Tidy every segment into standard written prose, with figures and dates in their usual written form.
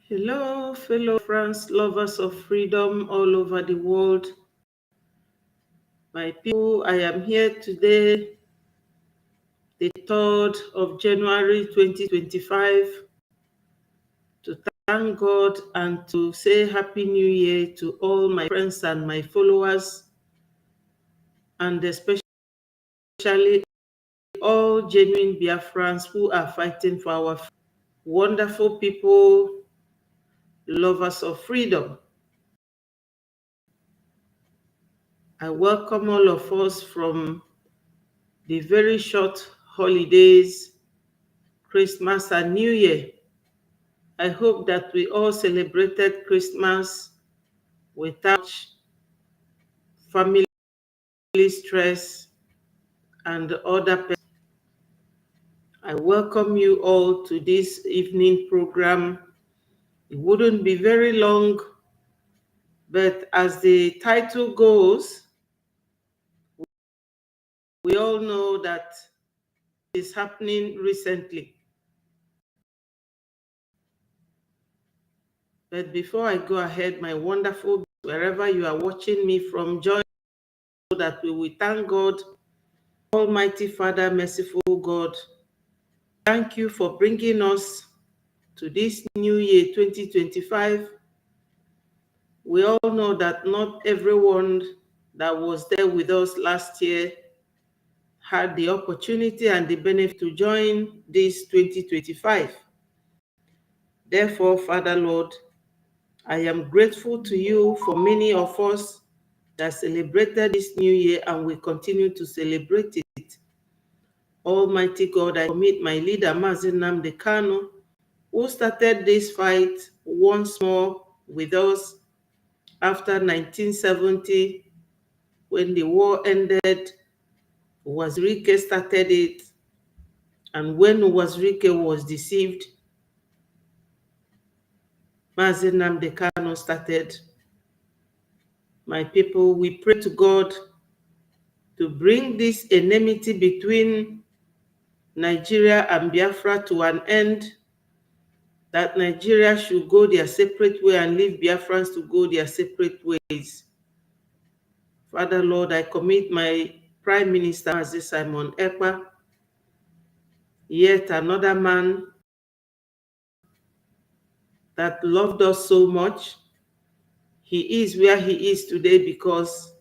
Hello, fellow France lovers of freedom all over the world. My people, I am here today, the 3rd of January 2025, to thank God and to say Happy New Year to all my friends and my followers, and especially all genuine Biafrans who are fighting for our wonderful people, lovers of freedom. I welcome all of us from the very short holidays, Christmas and New Year. I hope that we all celebrated Christmas without family stress and other. I welcome you all to this evening program. It wouldn't be very long, but as the title goes, we all know that it's happening recently. But before I go ahead, my wonderful, wherever you are watching me from, join so that we will thank God, Almighty Father, merciful God. Thank you for bringing us to this new year 2025. We all know that not everyone that was there with us last year had the opportunity and the benefit to join this 2025. Therefore, Father Lord, I am grateful to you for many of us that celebrated this new year and will continue to celebrate it. Almighty God, I commit my leader, Mazi Nnamdi Kanu, who started this fight once more with us after 1970, when the war ended. Wazirike started it, and when Wazirike was deceived, Mazi Nnamdi Kanu started. My people, we pray to God to bring this enmity between Nigeria and Biafra to an end, that Nigeria should go their separate way and leave Biafrans to go their separate ways. Father Lord, I commit my Prime Minister, Mazi Simon Ekpa, yet another man that loved us so much. He is where he is today because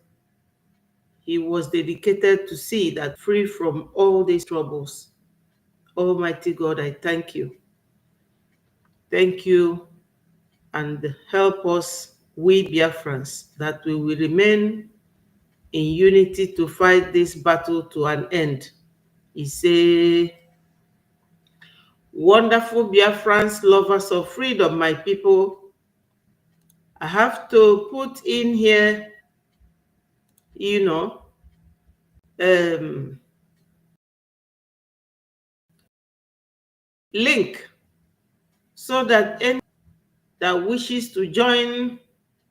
he was dedicated to see that free from all these troubles. Almighty God, I thank you. Thank you, and help us, we Biafrans, that we will remain in unity to fight this battle to an end. It's a wonderful Biafrans, lovers of freedom, my people. I have to put in here, link so that anyone that wishes to join,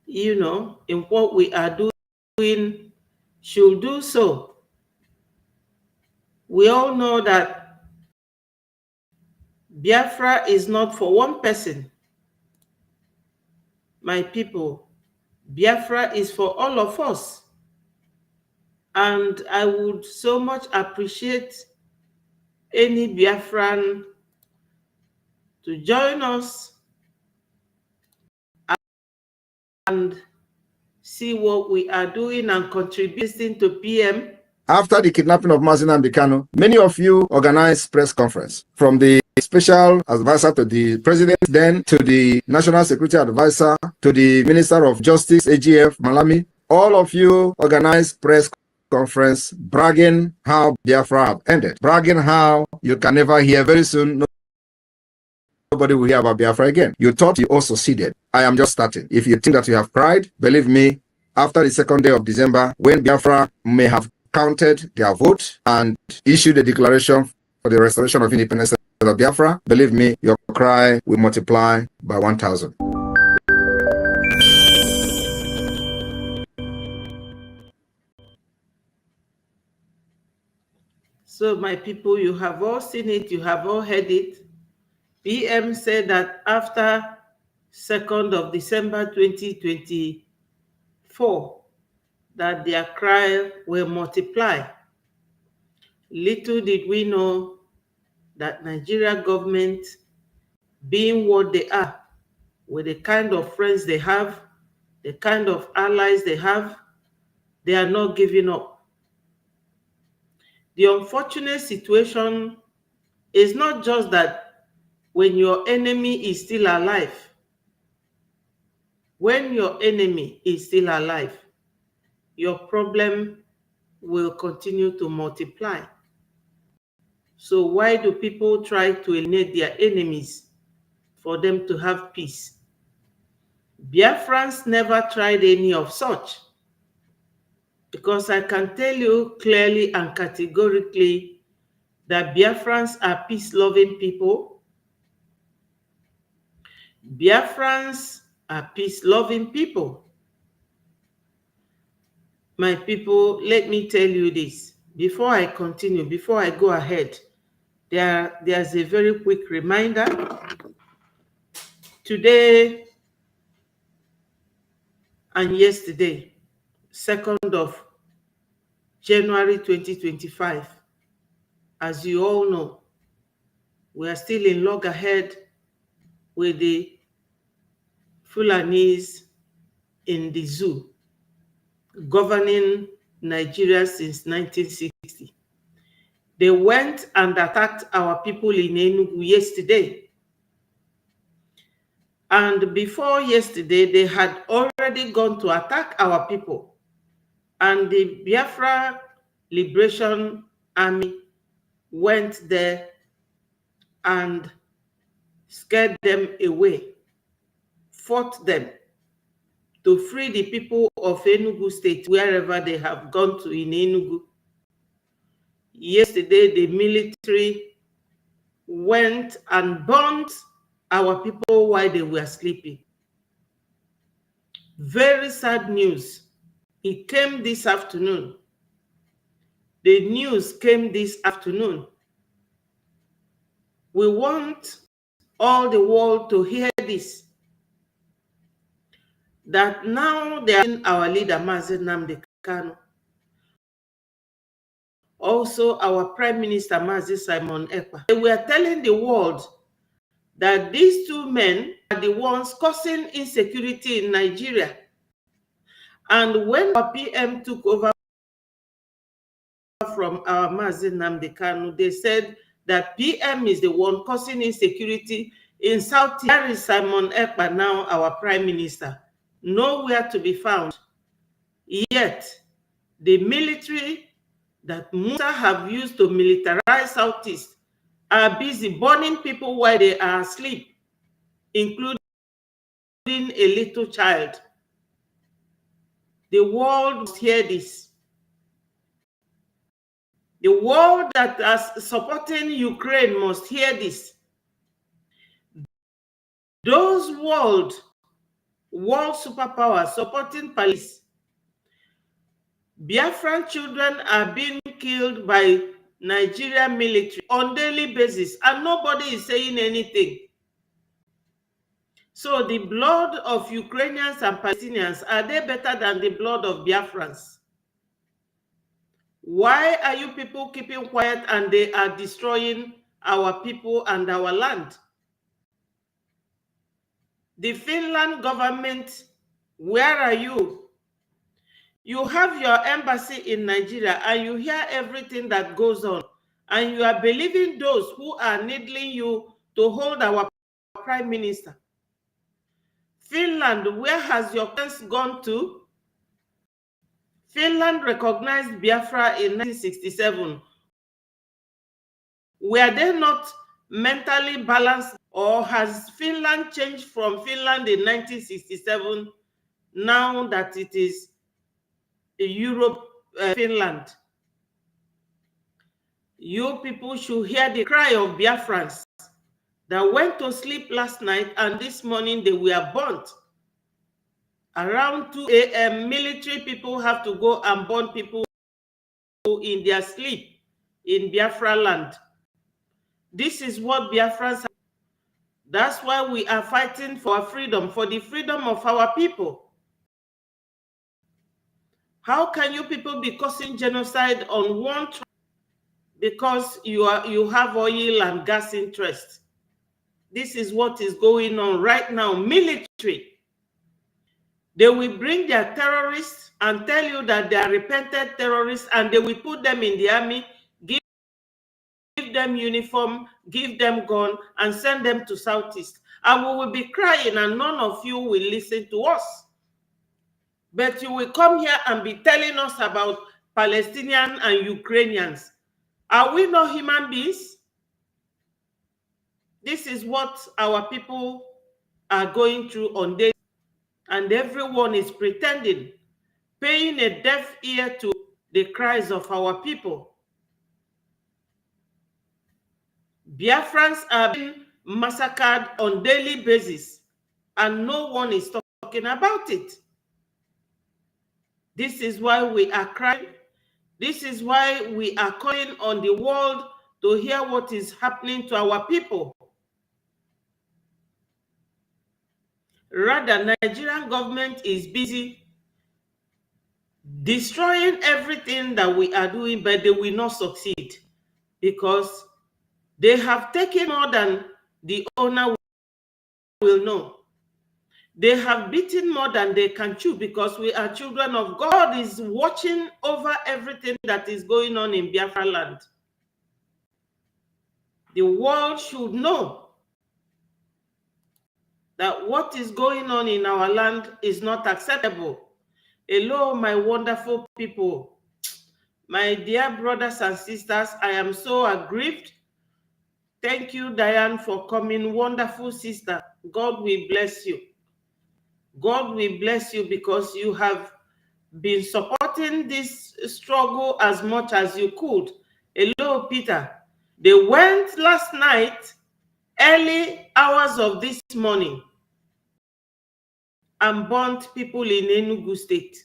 in what we are doing should do so. We all know that Biafra is not for one person. My people, Biafra is for all of us. And I would so much appreciate any Biafran to join us and see what we are doing and contributing to PM. After the kidnapping of Mazi Nnamdi Kanu, many of you organized press conference, from the special advisor to the president, then to the national security advisor, to the minister of justice, AGF, Malami. All of you organized press conference bragging how Biafra have ended, bragging how you can never hear very soon, nobody will hear about Biafra again. You thought you all succeeded. I am just starting. If you think that you have cried, believe me, after the 2nd day of December, when Biafra may have counted their vote and issued a declaration for the restoration of independence of Biafra, believe me, your cry will multiply by 1,000. So my people, you have all seen it, you have all heard it. PM said that after 2nd of December 2024, that their cry will multiply. Little did we know that Nigeria government, being what they are, with the kind of friends they have, the kind of allies they have, they are not giving up. The unfortunate situation is not just that when your enemy is still alive, when your enemy is still alive, your problem will continue to multiply. So why do people try to eliminate their enemies for them to have peace? Biafrans never tried any of such, because I can tell you clearly and categorically that Biafrans are peace-loving people. Biafrans are peace-loving people. My people, let me tell you this. Before I continue, before I go ahead, there's a very quick reminder. Today and yesterday, 2nd of January 2025, as you all know, we are still in loggerhead with the Fulanis in the zoo, governing Nigeria since 1960. They went and attacked our people in Enugu yesterday. And before yesterday, they had already gone to attack our people. And the Biafra Liberation Army went there and scared them away, fought them to free the people of Enugu State, wherever they have gone to in Enugu. Yesterday, the military went and burned our people while they were sleeping. Very sad news. It came this afternoon. The news came this afternoon. We want all the world to hear this, that now they are in our leader, Mazi Nnamdi Kanu. Also, our Prime Minister, Mazi Simon Ekpa. They were telling the world that these two men are the ones causing insecurity in Nigeria. And when our PM took over from our Mazi Nnamdi Kanu, they said that PM is the one causing insecurity in South. There is Simon Ekpa now, our Prime Minister, nowhere to be found. Yet, the military that Musa have used to militarize Southeast are busy burning people while they are asleep, including a little child. The world must hear this. The world that is supporting Ukraine must hear this. Those world superpowers supporting police, Biafran children are being killed by Nigerian military on daily basis, and nobody is saying anything. So the blood of Ukrainians and Palestinians, are they better than the blood of Biafrans? Why are you people keeping quiet and they are destroying our people and our land? The Finland government, where are you? You have your embassy in Nigeria and you hear everything that goes on, and you are believing those who are needling you to hold our prime minister. Finland, where has your friends gone to? Finland recognized Biafra in 1967. Were they not mentally balanced, or has Finland changed from Finland in 1967 now that it is Europe, Finland? You people should hear the cry of Biafrans that went to sleep last night and this morning they were burnt. Around 2 a.m., military people have to go and burn people in their sleep in Biafra land. This is what Biafrans have, That's why we are fighting for our freedom, for the freedom of our people. How can you people be causing genocide on one tribe because you have oil and gas interests? This is what is going on right now. Military, they will bring their terrorists and tell you that they are repented terrorists, and they will put them in the army, give them uniform, give them gun, and send them to Southeast. And we will be crying, and none of you will listen to us. But you will come here and be telling us about Palestinians and Ukrainians. Are we not human beings? This is what our people are going through on daily, and everyone is pretending, paying a deaf ear to the cries of our people. Biafrans are being massacred on daily basis, and no one is talking about it. This is why we are crying. This is why we are calling on the world to hear what is happening to our people. Rather, Nigerian government is busy destroying everything that we are doing, but they will not succeed because they have taken more than the owner will know. They have beaten more than they can chew because we are children of God. God is watching over everything that is going on in Biafra land. The world should know that what is going on in our land is not acceptable. Hello, my wonderful people. My dear brothers and sisters, I am so aggrieved. Thank you, Diane, for coming. Wonderful sister. God will bless you. God will bless you because you have been supporting this struggle as much as you could. Hello, Peter. They went last night, early hours of this morning, and burnt people in Enugu State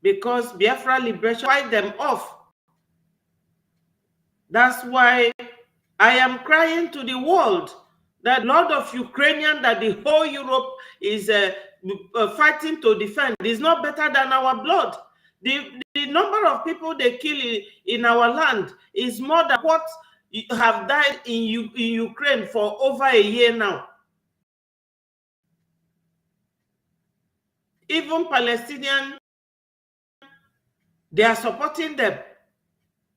because Biafra Liberation fight them off. That's why I am crying to the world that a lot of Ukrainians that the whole Europe is fighting to defend is not better than our blood. The number of people they kill in our land is more than what have died in Ukraine for over a year now. Even Palestinians, they are supporting them.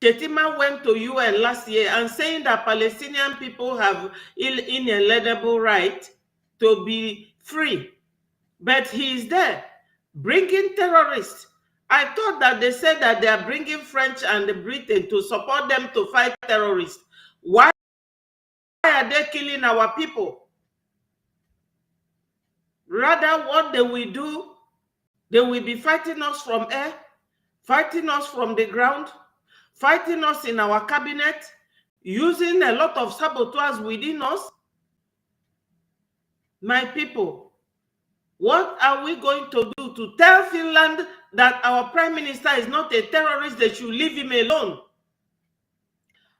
Chetima went to UN last year and saying that Palestinian people have inalienable right to be free. But he is there bringing terrorists. I thought that they said that they are bringing French and Britain to support them to fight terrorists. Why are they killing our people? Rather, what they will do, they will be fighting us from air, fighting us from the ground, fighting us in our cabinet, using a lot of saboteurs within us. My people, what are we going to do to tell Finland that our prime minister is not a terrorist, they should leave him alone?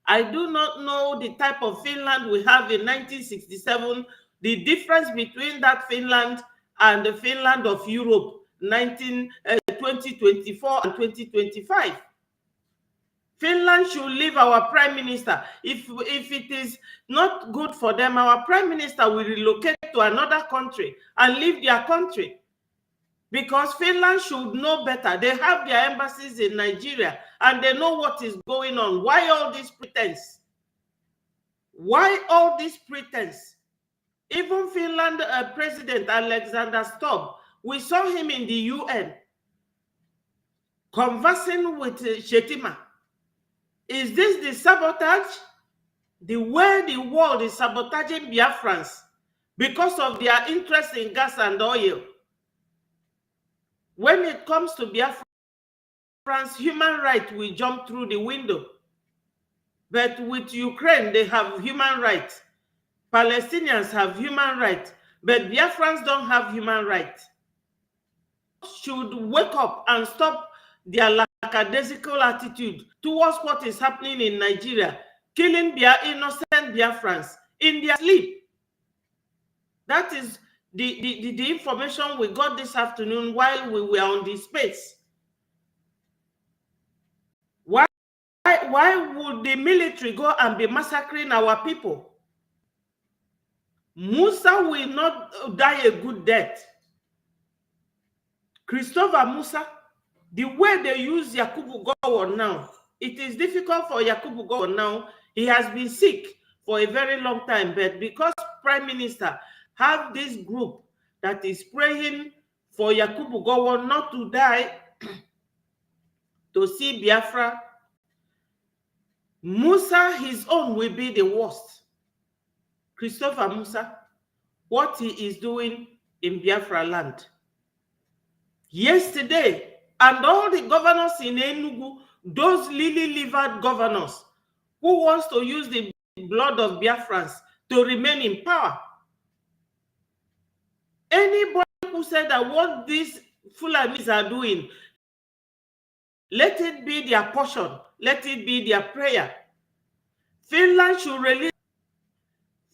I do not know the type of Finland we have in 1967, the difference between that Finland and the Finland of Europe, 2024 and 2025. Finland should leave our prime minister. If it is not good for them, our prime minister will relocate to another country and leave their country. Because Finland should know better. They have their embassies in Nigeria and they know what is going on. Why all this pretense? Why all this pretense? Even Finland President Alexander Stubb, we saw him in the UN conversing with Chetima. Is this the sabotage? The way the world is sabotaging Biafrans because of their interest in gas and oil. When it comes to Biafrans, human rights will jump through the window. But with Ukraine, they have human rights. Palestinians have human rights. But Biafrans don't have human rights. Should wake up and stop their lackadaisical attitude towards what is happening in Nigeria, killing innocent Biafrans in their sleep. That is the information we got this afternoon while we were on the space. Why would the military go and be massacring our people? Musa will not die a good death. Christopher Musa, the way they use Yakubu Gowon now, it is difficult for Yakubu Gowon now. He has been sick for a very long time, but because Prime Minister have this group that is praying for Yakubu Gowon not to die, to see Biafra, Musa, his own will be the worst. Christopher Musa, what he is doing in Biafra land. Yesterday, and all the governors in Enugu, those lily-livered governors who wants to use the blood of Biafrans to remain in power. Anybody who said that what these Fulanis are doing, let it be their portion, let it be their prayer. Finland should release.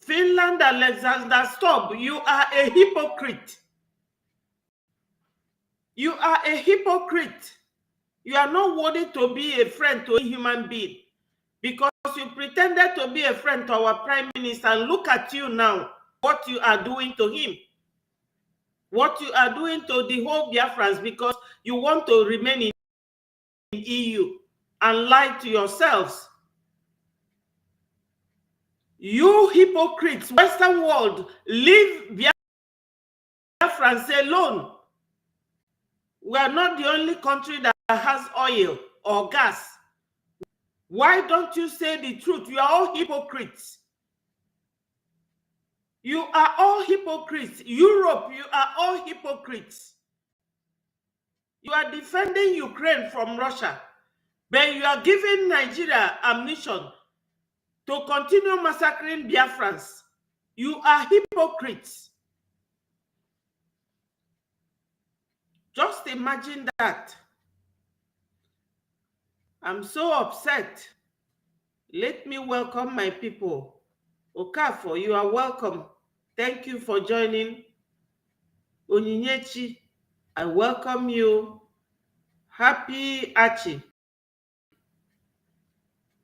Finland, Alexander Stubb, you are a hypocrite. You are a hypocrite. You are not worthy to be a friend to a human being because you pretended to be a friend to our Prime Minister, and look at you now, what you are doing to him. What you are doing to the whole Biafrans because you want to remain in EU and lie to yourselves. You hypocrites, Western world, leave Biafrans alone. We are not the only country that has oil or gas. Why don't you say the truth? You are all hypocrites. You are all hypocrites. Europe, you are all hypocrites. You are defending Ukraine from Russia, but you are giving Nigeria ammunition to continue massacring Biafrans. You are hypocrites. Just imagine that. I'm so upset. Let me welcome my people. Okafo, you are welcome. Thank you for joining. Onyinyechi, I welcome you. Happy Achi.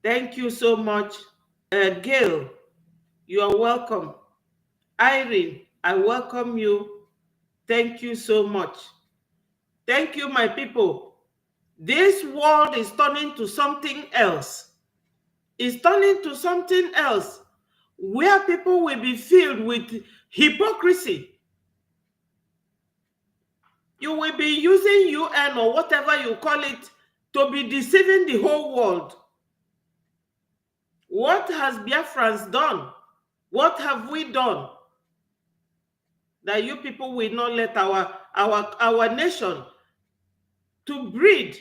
Thank you so much. Gail, you are welcome. Irene, I welcome you. Thank you so much. Thank you, my people. This world is turning to something else. It's turning to something else where people will be filled with hypocrisy. You will be using UN or whatever you call it to be deceiving the whole world. What has Biafrans done? What have we done that you people will not let our nation to breed?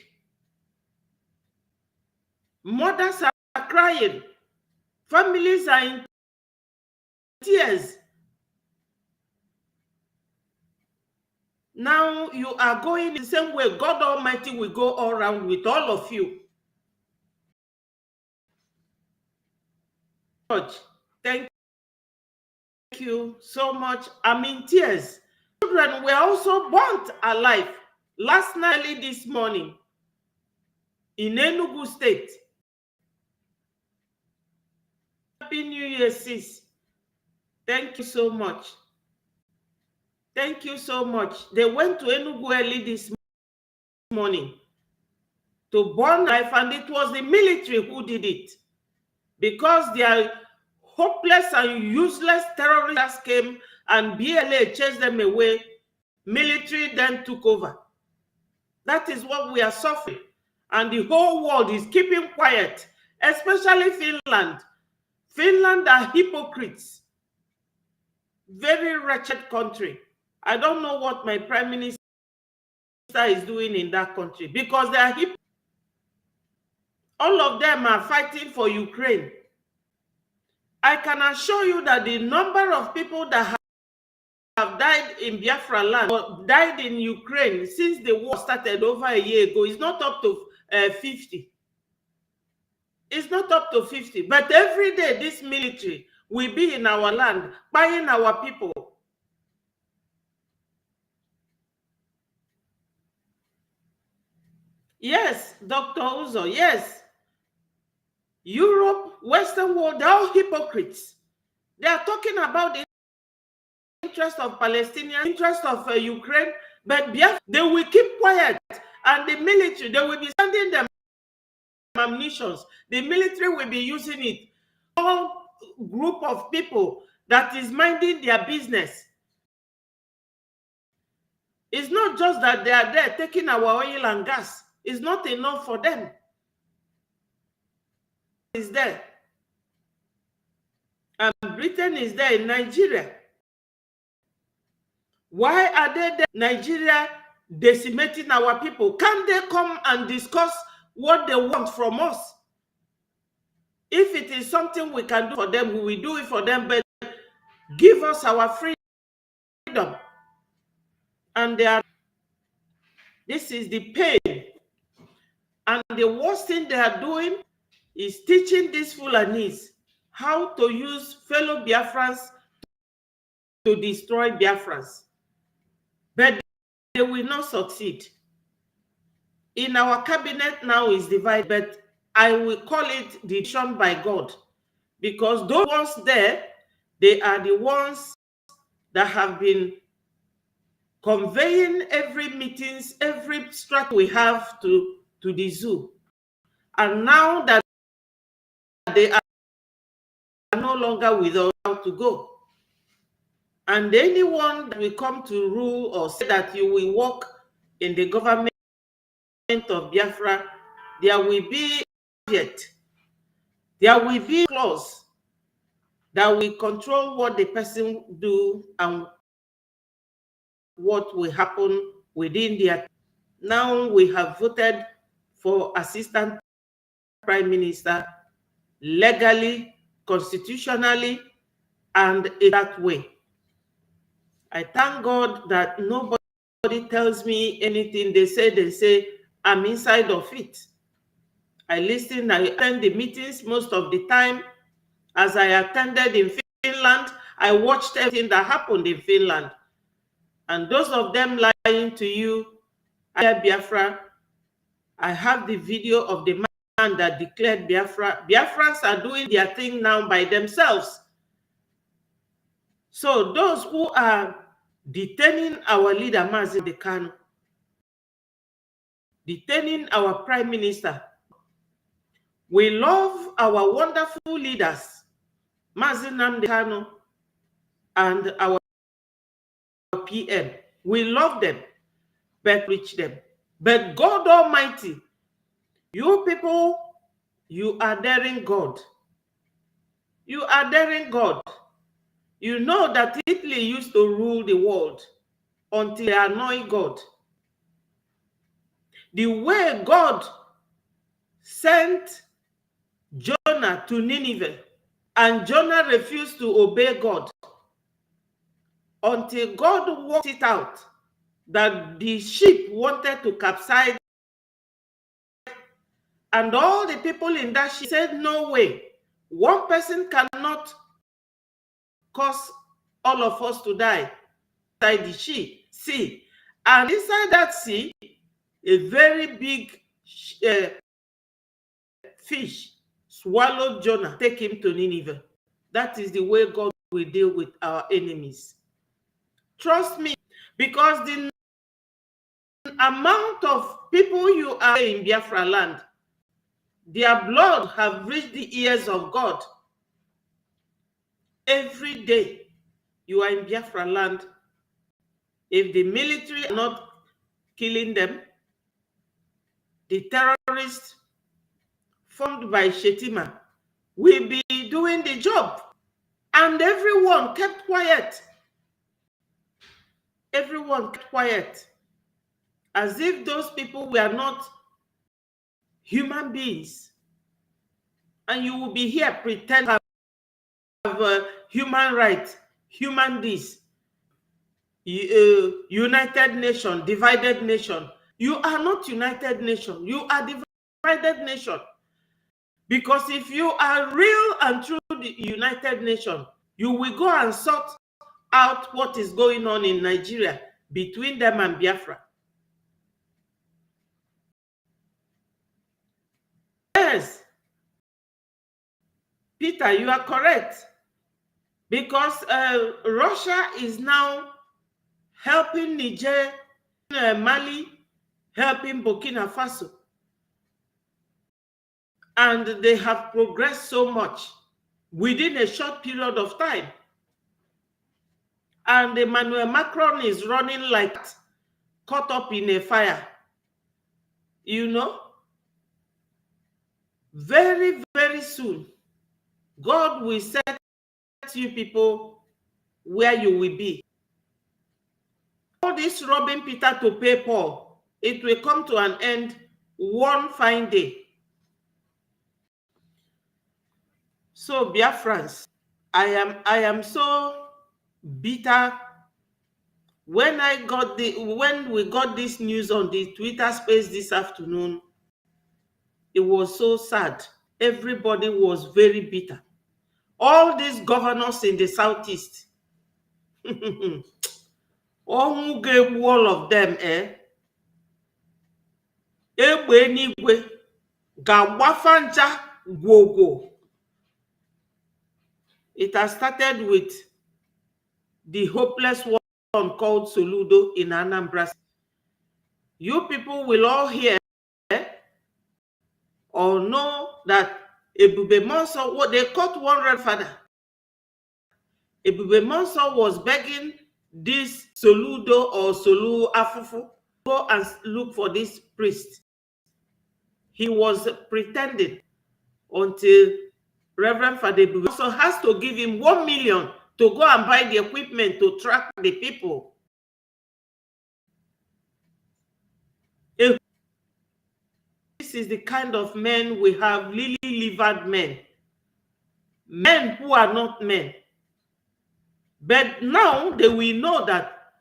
Mothers are crying. Families are in tears. Now you are going the same way. God Almighty will go all around with all of you. Thank you so much. I'm in tears. Children were also burnt alive last night, early this morning in Enugu State. Happy New Year, sis. Thank you so much. Thank you so much. They went to Enugu early this morning to burn life, and it was the military who did it because their hopeless and useless terrorists came and BLA chased them away. Military then took over. That is what we are suffering. And the whole world is keeping quiet, especially Finland. Finland are hypocrites. Very wretched country. I don't know what my Prime Minister is doing in that country because they are hypocrites. All of them are fighting for Ukraine. I can assure you that the number of people that have died in Biafra land or died in Ukraine since the war started over a year ago is not up to 50. It's not up to 50. But every day this military will be in our land, buying our people. Yes, Dr. Uzo, yes. Europe, Western world, they're all hypocrites. They are talking about the interest of Palestinians, interest of Ukraine, but they will keep quiet. And the military, they will be sending them ammunition. The military will be using it. All group of people that is minding their business. It's not just that they are there taking our oil and gas. It's not enough for them. It's there. And Britain is there in Nigeria. Why are they there? Nigeria decimating our people. Can they come and discuss what they want from us? If it is something we can do for them, we will do it for them, but give us our freedom. And this is the pain. And the worst thing they are doing is teaching these Fulanis how to use fellow Biafrans to destroy Biafrans. But they will not succeed. In our cabinet now is divided, but I will call it division by God, because those ones there, they are the ones that have been conveying every meetings, every strategy we have to the zoo. And now that they are no longer with us, how to go. And anyone that will come to rule or say that you will work in the government of Biafra, there will be there will be a clause that will control what the person do and what will happen within their. Now we have voted for assistant prime minister legally, constitutionally, and in that way. I thank God that nobody tells me anything. They say, I'm inside of it. I listen, I attend the meetings most of the time. As I attended in Finland, I watched everything that happened in Finland. And those of them lying to you, I hear Biafra. I have the video of the man that declared Biafra. Biafrans are doing their thing now by themselves. So those who are detaining our leader, Mazi Dekano, detaining our prime minister, we love our wonderful leaders, Mazi Dekano and our PM. We love them, but reach them. But God Almighty, you people, you are daring God. You are daring God. You know that Italy used to rule the world until they annoy God. The way God sent Jonah to Nineveh, and Jonah refused to obey God until God worked it out that the ship wanted to capsize, and all the people in that ship said, no way, one person cannot cause all of us to die inside the sea. And inside that sea, a very big fish swallowed Jonah, take him to Nineveh. That is the way God will deal with our enemies. Trust me, because the amount of people you are in Biafra land, their blood have reached the ears of God. Every day you are in Biafra land, if the military are not killing them, the terrorists formed by Shetima will be doing the job. And everyone kept quiet. Everyone kept quiet. As if those people were not human beings. And you will be here pretend to have human rights, human this, United Nation, divided nation. You are not United Nation. You are divided nation. Because if you are real and true the United Nation, you will go and sort out what is going on in Nigeria between them and Biafra. Peter, you are correct. Because Russia is now helping Niger, Mali, helping Burkina Faso. And they have progressed so much within a short period of time. And Emmanuel Macron is running like caught up in a fire. You know, very, very soon, God will set you people where you will be. All this robbing Peter to pay Paul, it will come to an end one fine day. So, Biafrans, I am so bitter. When we got this news on the Twitter space this afternoon, it was so sad. Everybody was very bitter. All these governors in the southeast, all of them, egbe n'igwe ga-agbafa ncha gwogwo. It has started with the hopeless one called Soludo in Anambra. You people will all hear or know that Ebube Monso, what they caught one red father. Ebube Monso was begging this Soludo or Solu Afufu, go and look for this priest. He was pretending until Reverend Father Ebube Monso has to give him 1 million to go and buy the equipment to track the people. This is the kind of men we have, lily-livered men. Men who are not men. But now they will know that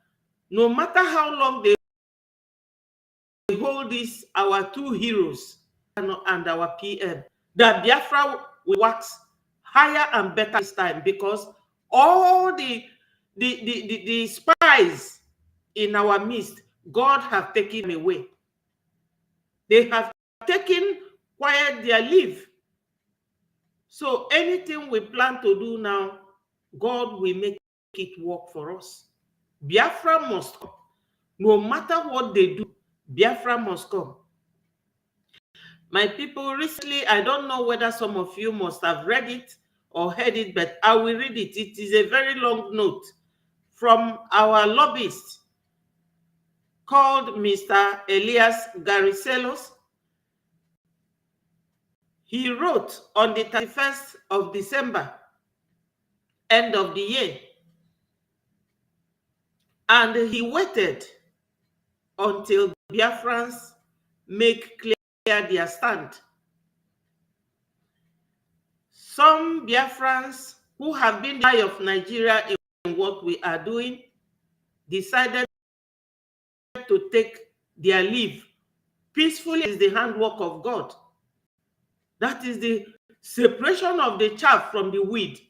no matter how long they hold this, our two heroes and our PM, that Biafra will wax higher and better this time, because all the spies in our midst, God have taken away. They have taken quiet their leave. So anything we plan to do now, God will make it work for us. Biafra must come. No matter what they do, Biafra must come. My people, recently, I don't know whether some of you must have read it or heard it, but I will read it. It is a very long note from our lobbyist called Mr. Elias Gariselos. He wrote on the 31st of December, end of the year, and he waited until Biafrans make clear their stand. Some Biafrans who have been the eye of Nigeria in what we are doing decided to take their leave peacefully. Is the handwork of God. That is the separation of the chaff from the wheat.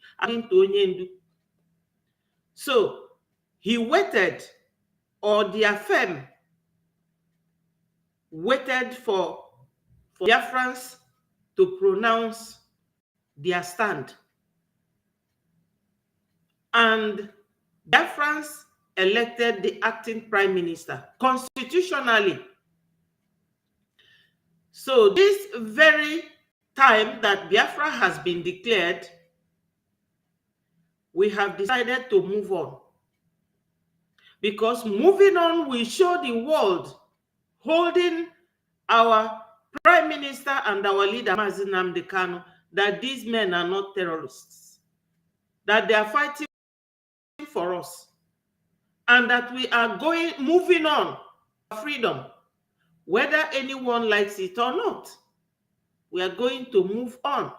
So he waited, or their firm waited for Biafrans to pronounce their stand. And Biafrans elected the acting prime minister constitutionally. So this very time that Biafra has been declared, we have decided to move on. Because moving on will show the world, holding our prime minister and our leader, Mazi Nnamdi Kanu, that these men are not terrorists, that they are fighting for us, and that we are moving on freedom, whether anyone likes it or not. We are going to move on.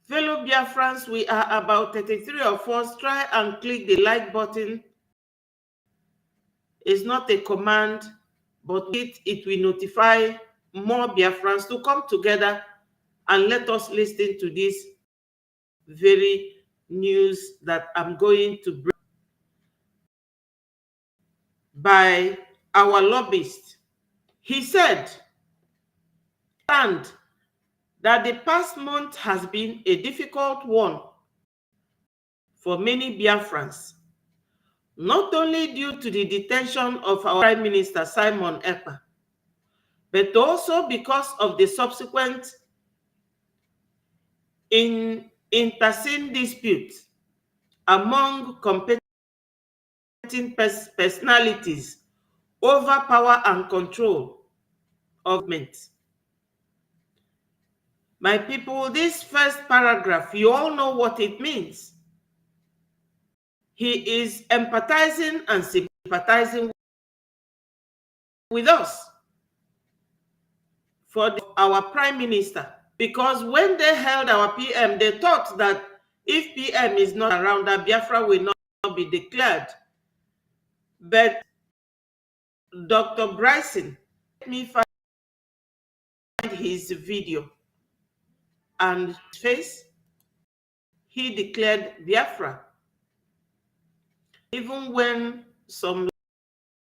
Fellow Biafrans, we are about 33 of us. Try and click the like button. It's not a command, but it will notify more Biafrans to come together and let us listen to this very news that I'm going to bring by our lobbyist. He said, stand that the past month has been a difficult one for many Biafrans, not only due to the detention of our Prime Minister Simon Ekpa, but also because of the subsequent intestine dispute among competing personalities over power and control of government. My people, this first paragraph, you all know what it means. He is empathizing and sympathizing with us for our Prime Minister. Because when they held our PM, they thought that if PM is not around, that Biafra will not be declared. But Dr. Bryson, let me find his video and his face. He declared Biafra. Even when some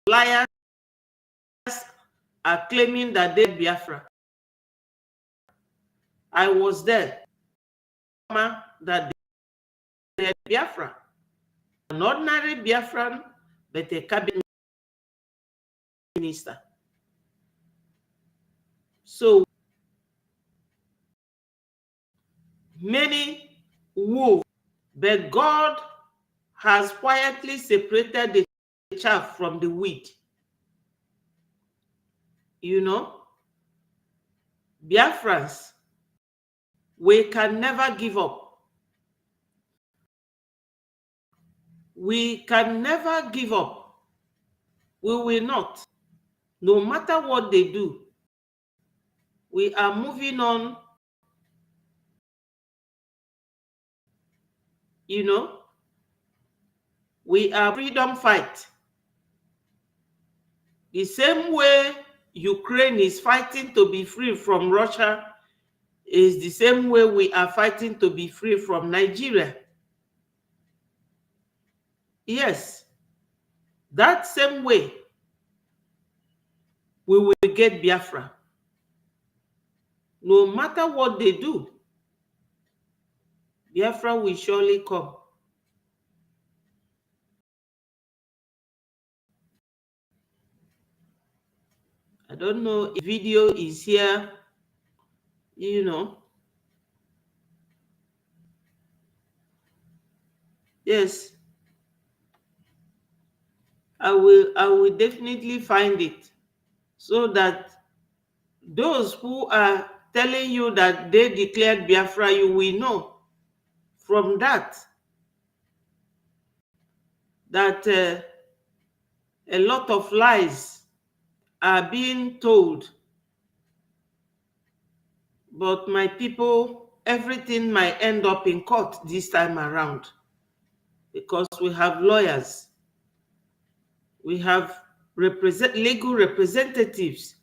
liars are claiming that they're Biafra. I was there. That they're Biafra. An ordinary Biafran, but a cabinet minister. So many wolves, but God has quietly separated the chaff from the wheat. You know, Biafrans, we can never give up. We can never give up. We will not. No matter what they do, we are moving on. You know, we are freedom fight. The same way Ukraine is fighting to be free from Russia is the same way we are fighting to be free from Nigeria. Yes, that same way we will get Biafra. No matter what they do, Biafra will surely come. I don't know if video is here, you know. Yes, I will definitely find it so that those who are telling you that they declared Biafra, you will know from that a lot of lies are being told. But my people, everything might end up in court this time around because we have lawyers, we have legal representatives.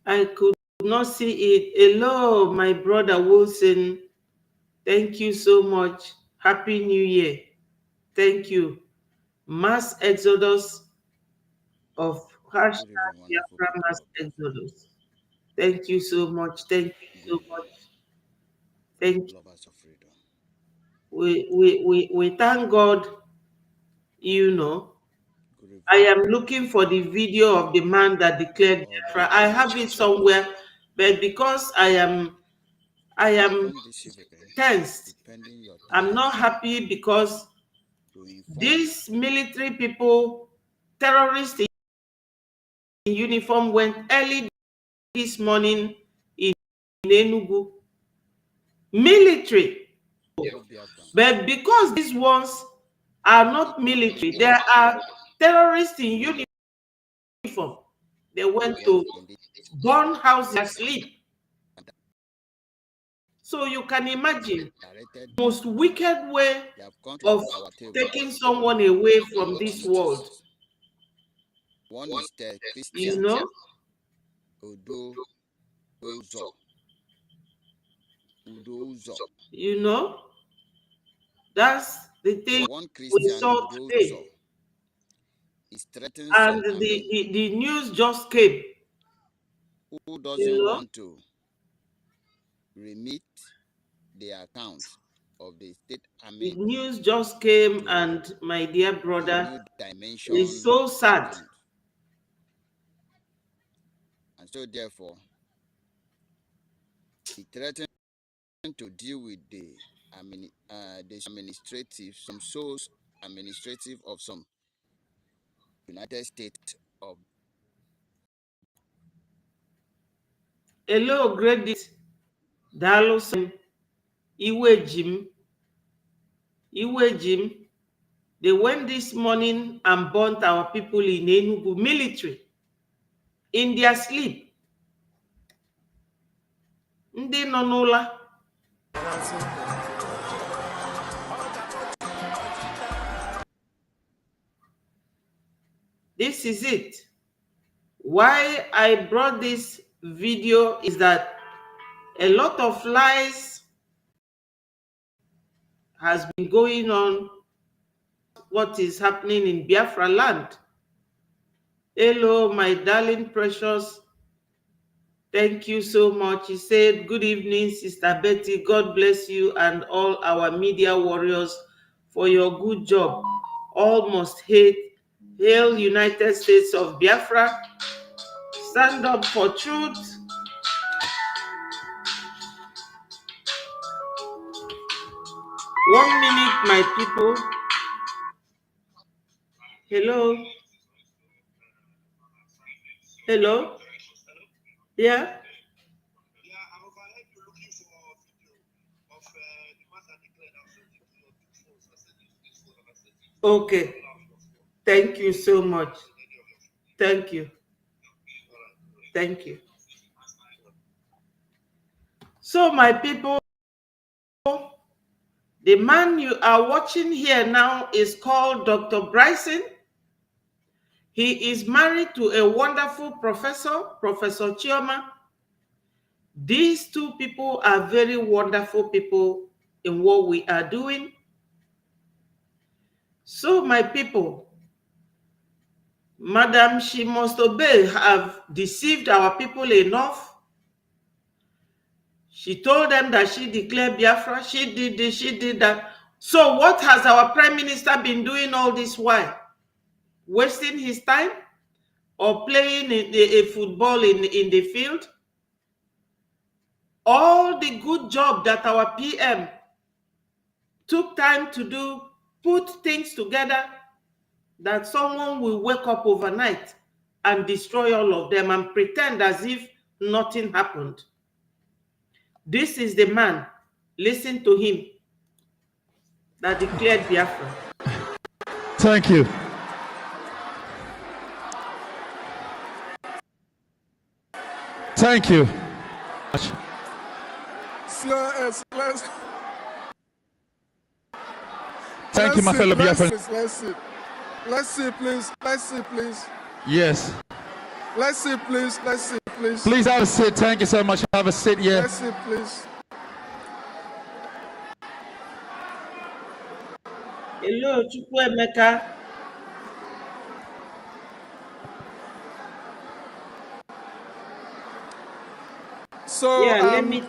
I could not see it. Hello, my brother Wilson. Thank you so much. Happy New Year. Thank you. Mass exodus of hashtag Biafra mass exodus. Thank you so much. Thank you so much. Thank you. We thank God, you know. I am looking for the video of the man that declared Biafra. I have it somewhere, but because I am tensed, I'm not happy because these military people, terrorists in uniform, went early this morning in Enugu. Military. But because these ones are not military, there are terrorists in uniform They went to burn houses asleep. So you can imagine most wicked way of taking someone away from this world. One is the You Christian. know? You know? That's the thing One we Christian saw today. is threatening And some the news just came. who doesn't want to remit the account of the state army. The news just came, and my dear brother is so sad. Account. And so therefore, he threatened to deal with the administrative of some United States of. Hello, Gredit. Dalusem. Iwe Jim. They went this morning and burnt our people in Enugu military in their sleep. Ndị nọ n'ụla. This is it. Why I brought this video is that a lot of lies has been going on. What is happening in Biafra land? Hello, my darling precious. Thank you so much. He said, good evening, Sister Betty. God bless you and all our media warriors for your good job. All must hate. Hail United States of Biafra. Stand up for truth. One minute, my people. Hello. Hello. Yeah. Okay. Thank you so much. Thank you. Thank you. So, my people, the man you are watching here now is called Dr. Bryson. He is married to a wonderful professor, Professor Chioma. These two people are very wonderful people in what we are doing. So, my people, Madam, she must obey, have deceived our people enough. She told them that she declared Biafra. She did this, she did that. So what has our prime minister been doing all this while? Wasting his time or playing a football in the field? All the good job that our PM took time to do, put things together, that someone will wake up overnight and destroy all of them and pretend as if nothing happened. This is the man, listen to him, that declared Biafra. Thank you. Thank you. Thank you, my fellow Biafrans. Let's see, please. Let's see, please. Yes. Let's see, please. Let's see, please. Please have a seat. Thank you so much. Have a seat, yeah. Let's see, please. Hello, Chukwuemeka. So,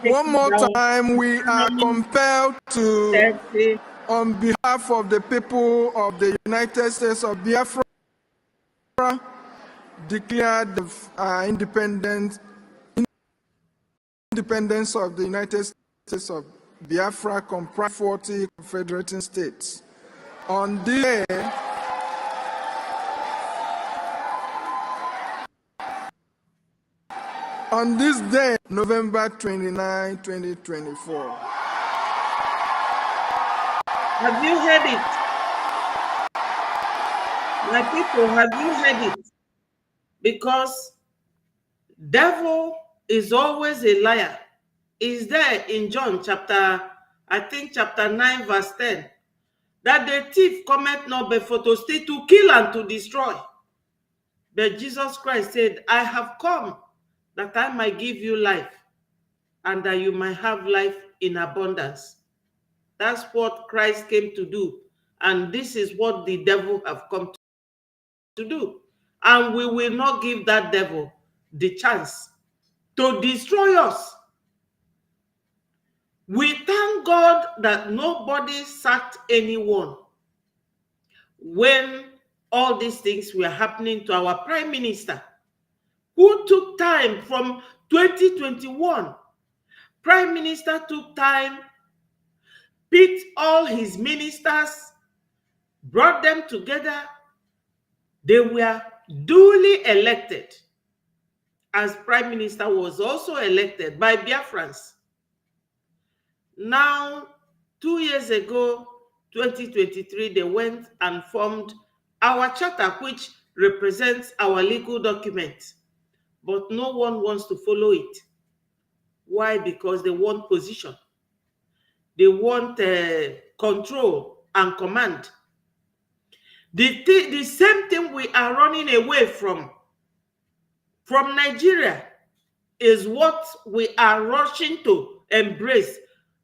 one more time, we are compelled to, on behalf of the people of the United States of Biafra, declare the independence of the United States of Biafra, comprising 40 confederating states. On this day, November 29, 2024. Have you heard it? My people, have you heard it? Because Devil is always a liar. Is there in John chapter, I think chapter 9 verse 10, that the thief cometh not before to steal, to kill, and to destroy. But Jesus Christ said, I have come that I might give you life, and that you might have life in abundance. That's what Christ came to do. And this is what the devil have come to do. And we will not give that devil the chance to destroy us. We thank God that nobody sacked anyone when all these things were happening to our prime minister, who took time from 2021. Prime minister took time, picked all his ministers, brought them together. They were duly elected, as prime minister was also elected by Biafrans. Now, 2 years ago, 2023, they went and formed our charter, which represents our legal document. But no one wants to follow it. Why? Because they want position. They want control and command. The same thing we are running away from Nigeria is what we are rushing to embrace.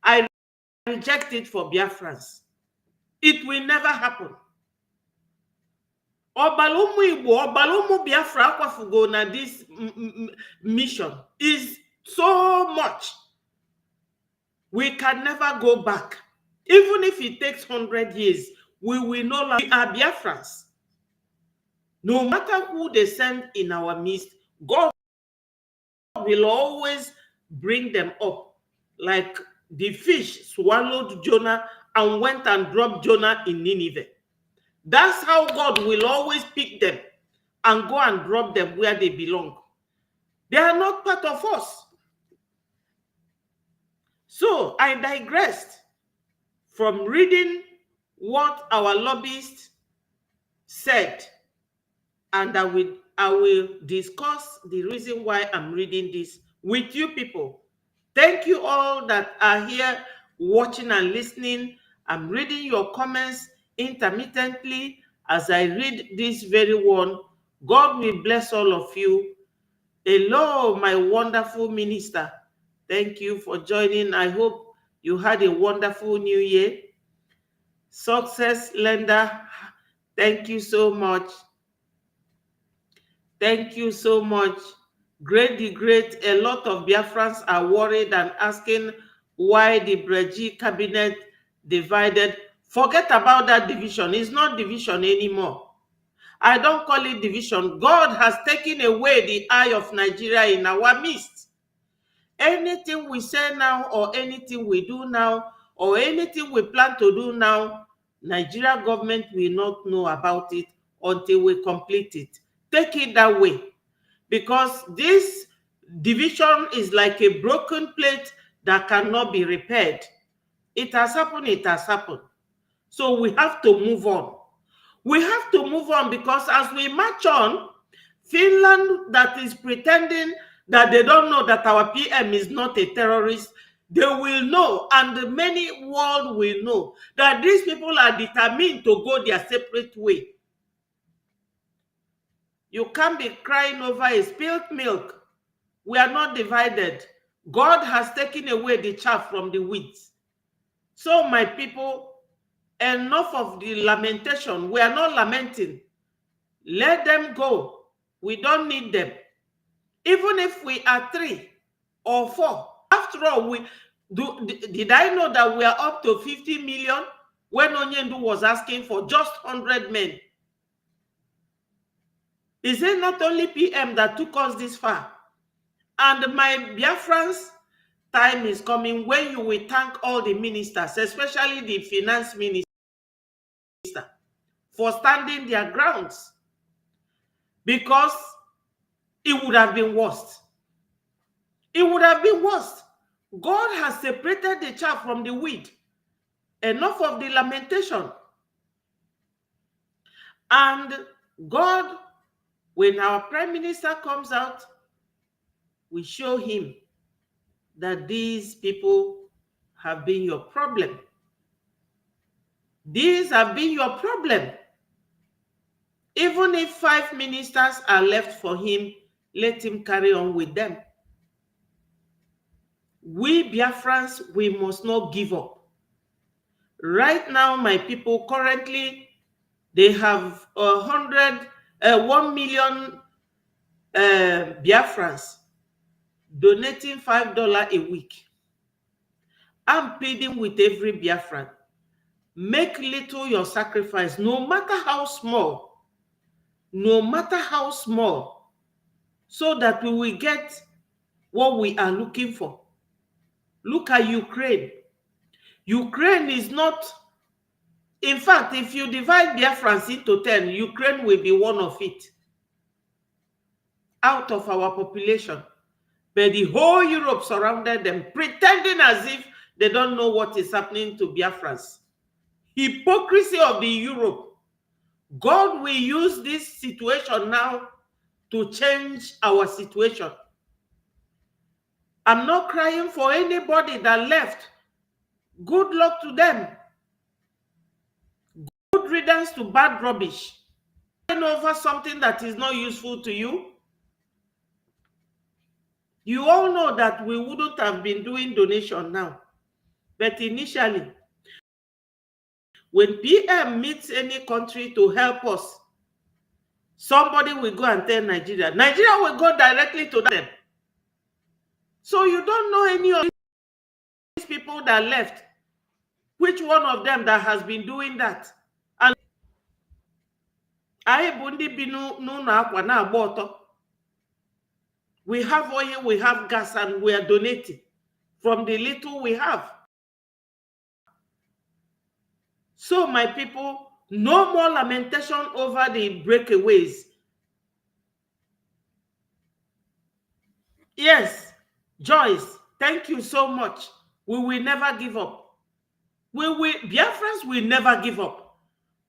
I reject it for Biafrans. It will never happen. Obalomu Igbo, Obalomu Biafra akwafugo na this mission is so much. We can never go back. Even if it takes 100 years, we will no longer be Biafrans. No matter who they send in our midst, God will always bring them up. Like the fish swallowed Jonah and went and dropped Jonah in Nineveh. That's how God will always pick them and go and drop them where they belong. They are not part of us. So I digressed from reading what our lobbyist said, and I will discuss the reason why I'm reading this with you people. Thank you all that are here watching and listening. I'm reading your comments intermittently as I read this very one. God will bless all of you. Hello, my wonderful minister. Thank you for joining. I hope you had a wonderful new year. Success lender, thank you so much. Thank you so much. Great, the great. A lot of Biafrans are worried and asking why the Breji cabinet divided. Forget about that division. It's not division anymore. I don't call it division. God has taken away the eye of Nigeria in our midst. Anything we say now, or anything we do now, or anything we plan to do now, Nigeria government will not know about it until we complete it. Take it that way, because this division is like a broken plate that cannot be repaired. It has happened, it has happened. So we have to move on. We have to move on, because as we march on, Finland, that is pretending that they don't know that our PM is not a terrorist, they will know, and the many world will know that these people are determined to go their separate way. You can't be crying over a spilled milk. We are not divided. God has taken away the chaff from the wheat. So, my people, enough of the lamentation. We are not lamenting. Let them go. We don't need them. Even if we are 3 or 4. After all, did I know that we are up to 50 million when Onyendu was asking for just 100 men? Is it not only PM that took us this far? And my Biafrans, time is coming when you will thank all the ministers, especially the finance minister, for standing their grounds. Because it would have been worse. It would have been worse. God has separated the chaff from the wheat. Enough of the lamentation. And God, when our prime minister comes out we show him that these people have been your problem. These have been your problem. Even if 5 ministers are left for him, let him carry on with them. We Biafrans, we must not give up. Right now, my people, currently, they have 1 million Biafrans donating $5 a week. I'm pleading with every Biafran. Make little your sacrifice, no matter how small, so that we will get what we are looking for. Look at Ukraine. Ukraine is not, in fact, if you divide Biafrans into 10, Ukraine will be one of it, out of our population. But the whole Europe surrounded them, pretending as if they don't know what is happening to Biafrans. Hypocrisy of the Europe. God will use this situation now to change our situation. I'm not crying for anybody that left. Good luck to them. Good riddance to bad rubbish. Over something that is not useful to you. You all know that we wouldn't have been doing donation now. But initially, when PM meets any country to help us, somebody will go and tell Nigeria. Nigeria will go directly to them. So you don't know any of these people that left. Which one of them that has been doing that? And we have oil, we have gas, and we are donating from the little we have. So my people, no more lamentation over the breakaways. Yes, Joyce, thank you so much. We will never give up. Biafrans will never give up.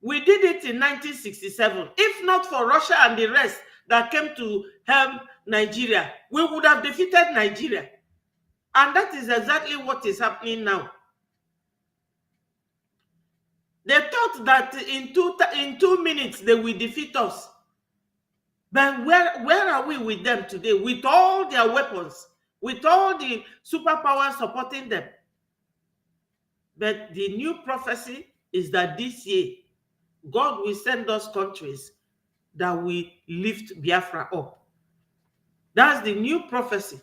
We did it in 1967. If not for Russia and the rest that came to help Nigeria, we would have defeated Nigeria. And that is exactly what is happening now. They thought that in 2 minutes they will defeat us. But where are we with them today? With all their weapons, with all the superpowers supporting them. But the new prophecy is that this year, God will send us countries that will lift Biafra up. That's the new prophecy.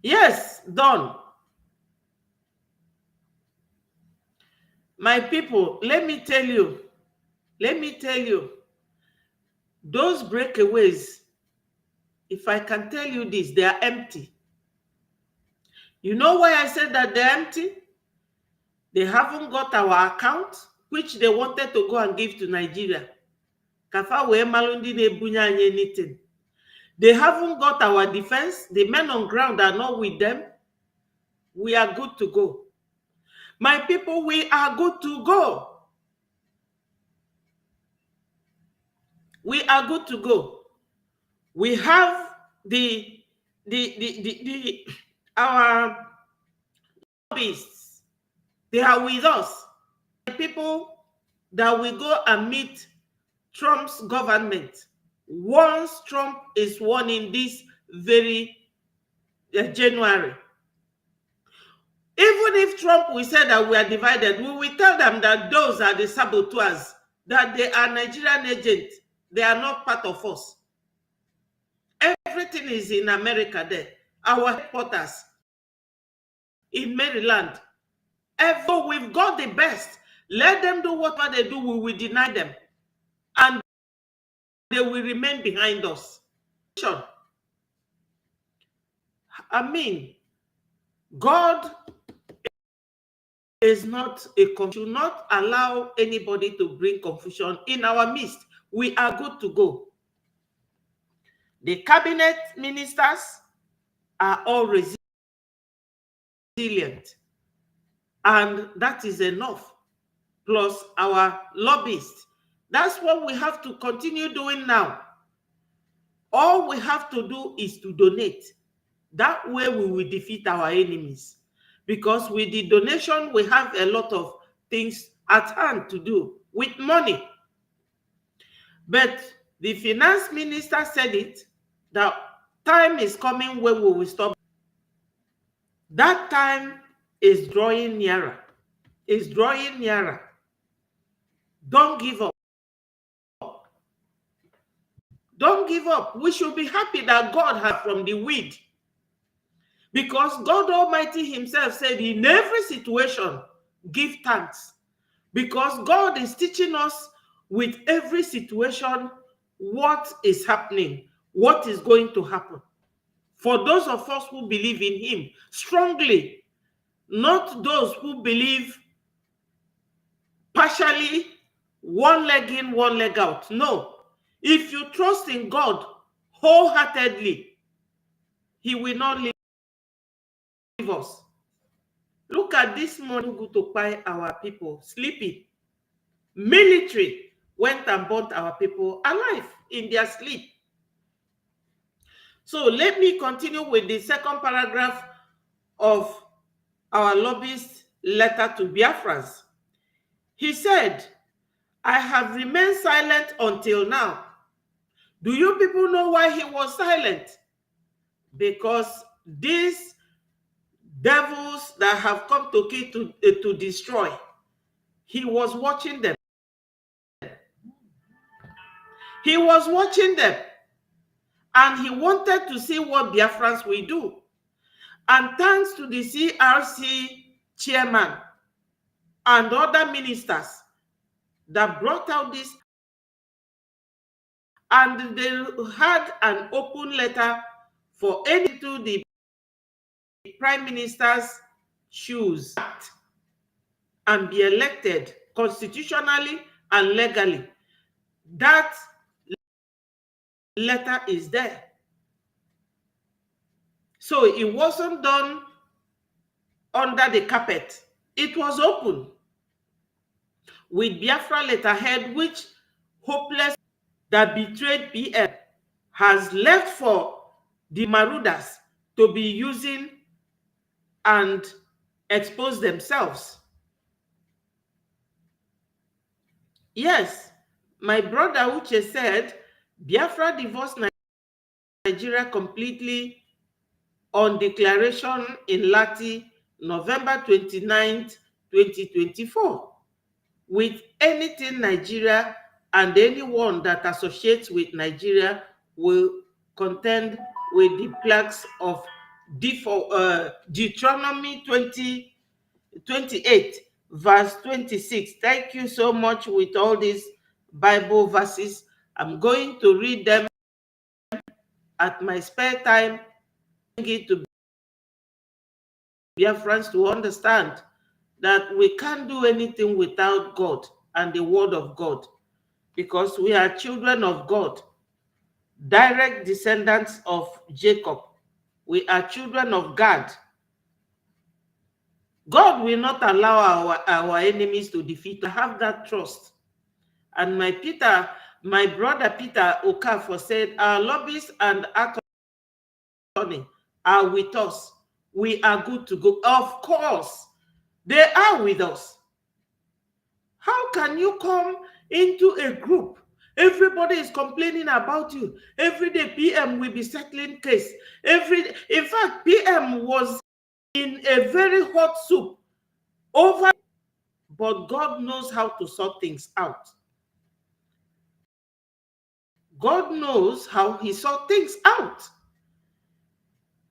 Yes, done. My people, let me tell you, those breakaways, if I can tell you this, they are empty. You know why I said that they're empty? They haven't got our account, which they wanted to go and give to Nigeria. Anything. They haven't got our defense. The men on ground are not with them. We are good to go. My people, we are good to go. We are good to go. We have our lobbyists. They are with us. The people that will go and meet Trump's government once Trump is won in this very January. Even if Trump will say that we are divided, we will tell them that those are the saboteurs, that they are Nigerian agents. They are not part of us. Everything is in America there. Our headquarters in Maryland. Ever we've got the best. Let them do whatever they do, we will deny them. And they will remain behind us. I mean, God is not a confusion. Do not allow anybody to bring confusion in our midst. We are good to go. The cabinet ministers are all resilient. And that is enough. Plus our lobbyists. That's what we have to continue doing now. All we have to do is to donate. That way we will defeat our enemies. Because with the donation, we have a lot of things at hand to do with money. But the finance minister said it, that time is coming when we will stop. That time is drawing nearer. Is drawing nearer. Don't give up. Don't give up. We should be happy that God had from the weed. Because God Almighty himself said, in every situation, give thanks. Because God is teaching us with every situation what is happening, what is going to happen. For those of us who believe in him strongly, not those who believe partially, one leg in, one leg out. No. If you trust in God wholeheartedly, he will not leave us. Look at this morning, go to buy our people sleeping. Military went and burnt our people alive in their sleep. So let me continue with the second paragraph of our lobbyist letter to Biafrans. He said, I have remained silent until now. Do you people know why he was silent? Because these devils that have come to kill, to destroy, he was watching them. He was watching them. And he wanted to see what Biafrans will do. And thanks to the CRC chairman and other ministers that brought out this, and they had an open letter for any to the prime minister's shoes and be elected constitutionally and legally. That letter is there. So it wasn't done under the carpet. It was open with Biafra letterhead, which hopeless that betrayed PM has left for the Marudas to be using and expose themselves. Yes, my brother Uche said Biafra divorced Nigeria completely on declaration in Lati, November 29th, 2024. With anything Nigeria and anyone that associates with Nigeria will contend with the plagues of Deuteronomy 28, verse 26. Thank you so much with all these Bible verses. I'm going to read them at my spare time. It to Biafrans to understand that we can't do anything without God and the word of God, because we are children of God, direct descendants of Jacob. We are children of God. God will not allow our enemies to defeat. I have that trust. And my brother Peter Okafor said, our lobbyists and attorney are with us. We are good to go. Of course, they are with us. How can you come into a group? Everybody is complaining about you. Every day PM will be settling case. In fact, PM was in a very hot soup over, but God knows how to sort things out. God knows how he sort things out.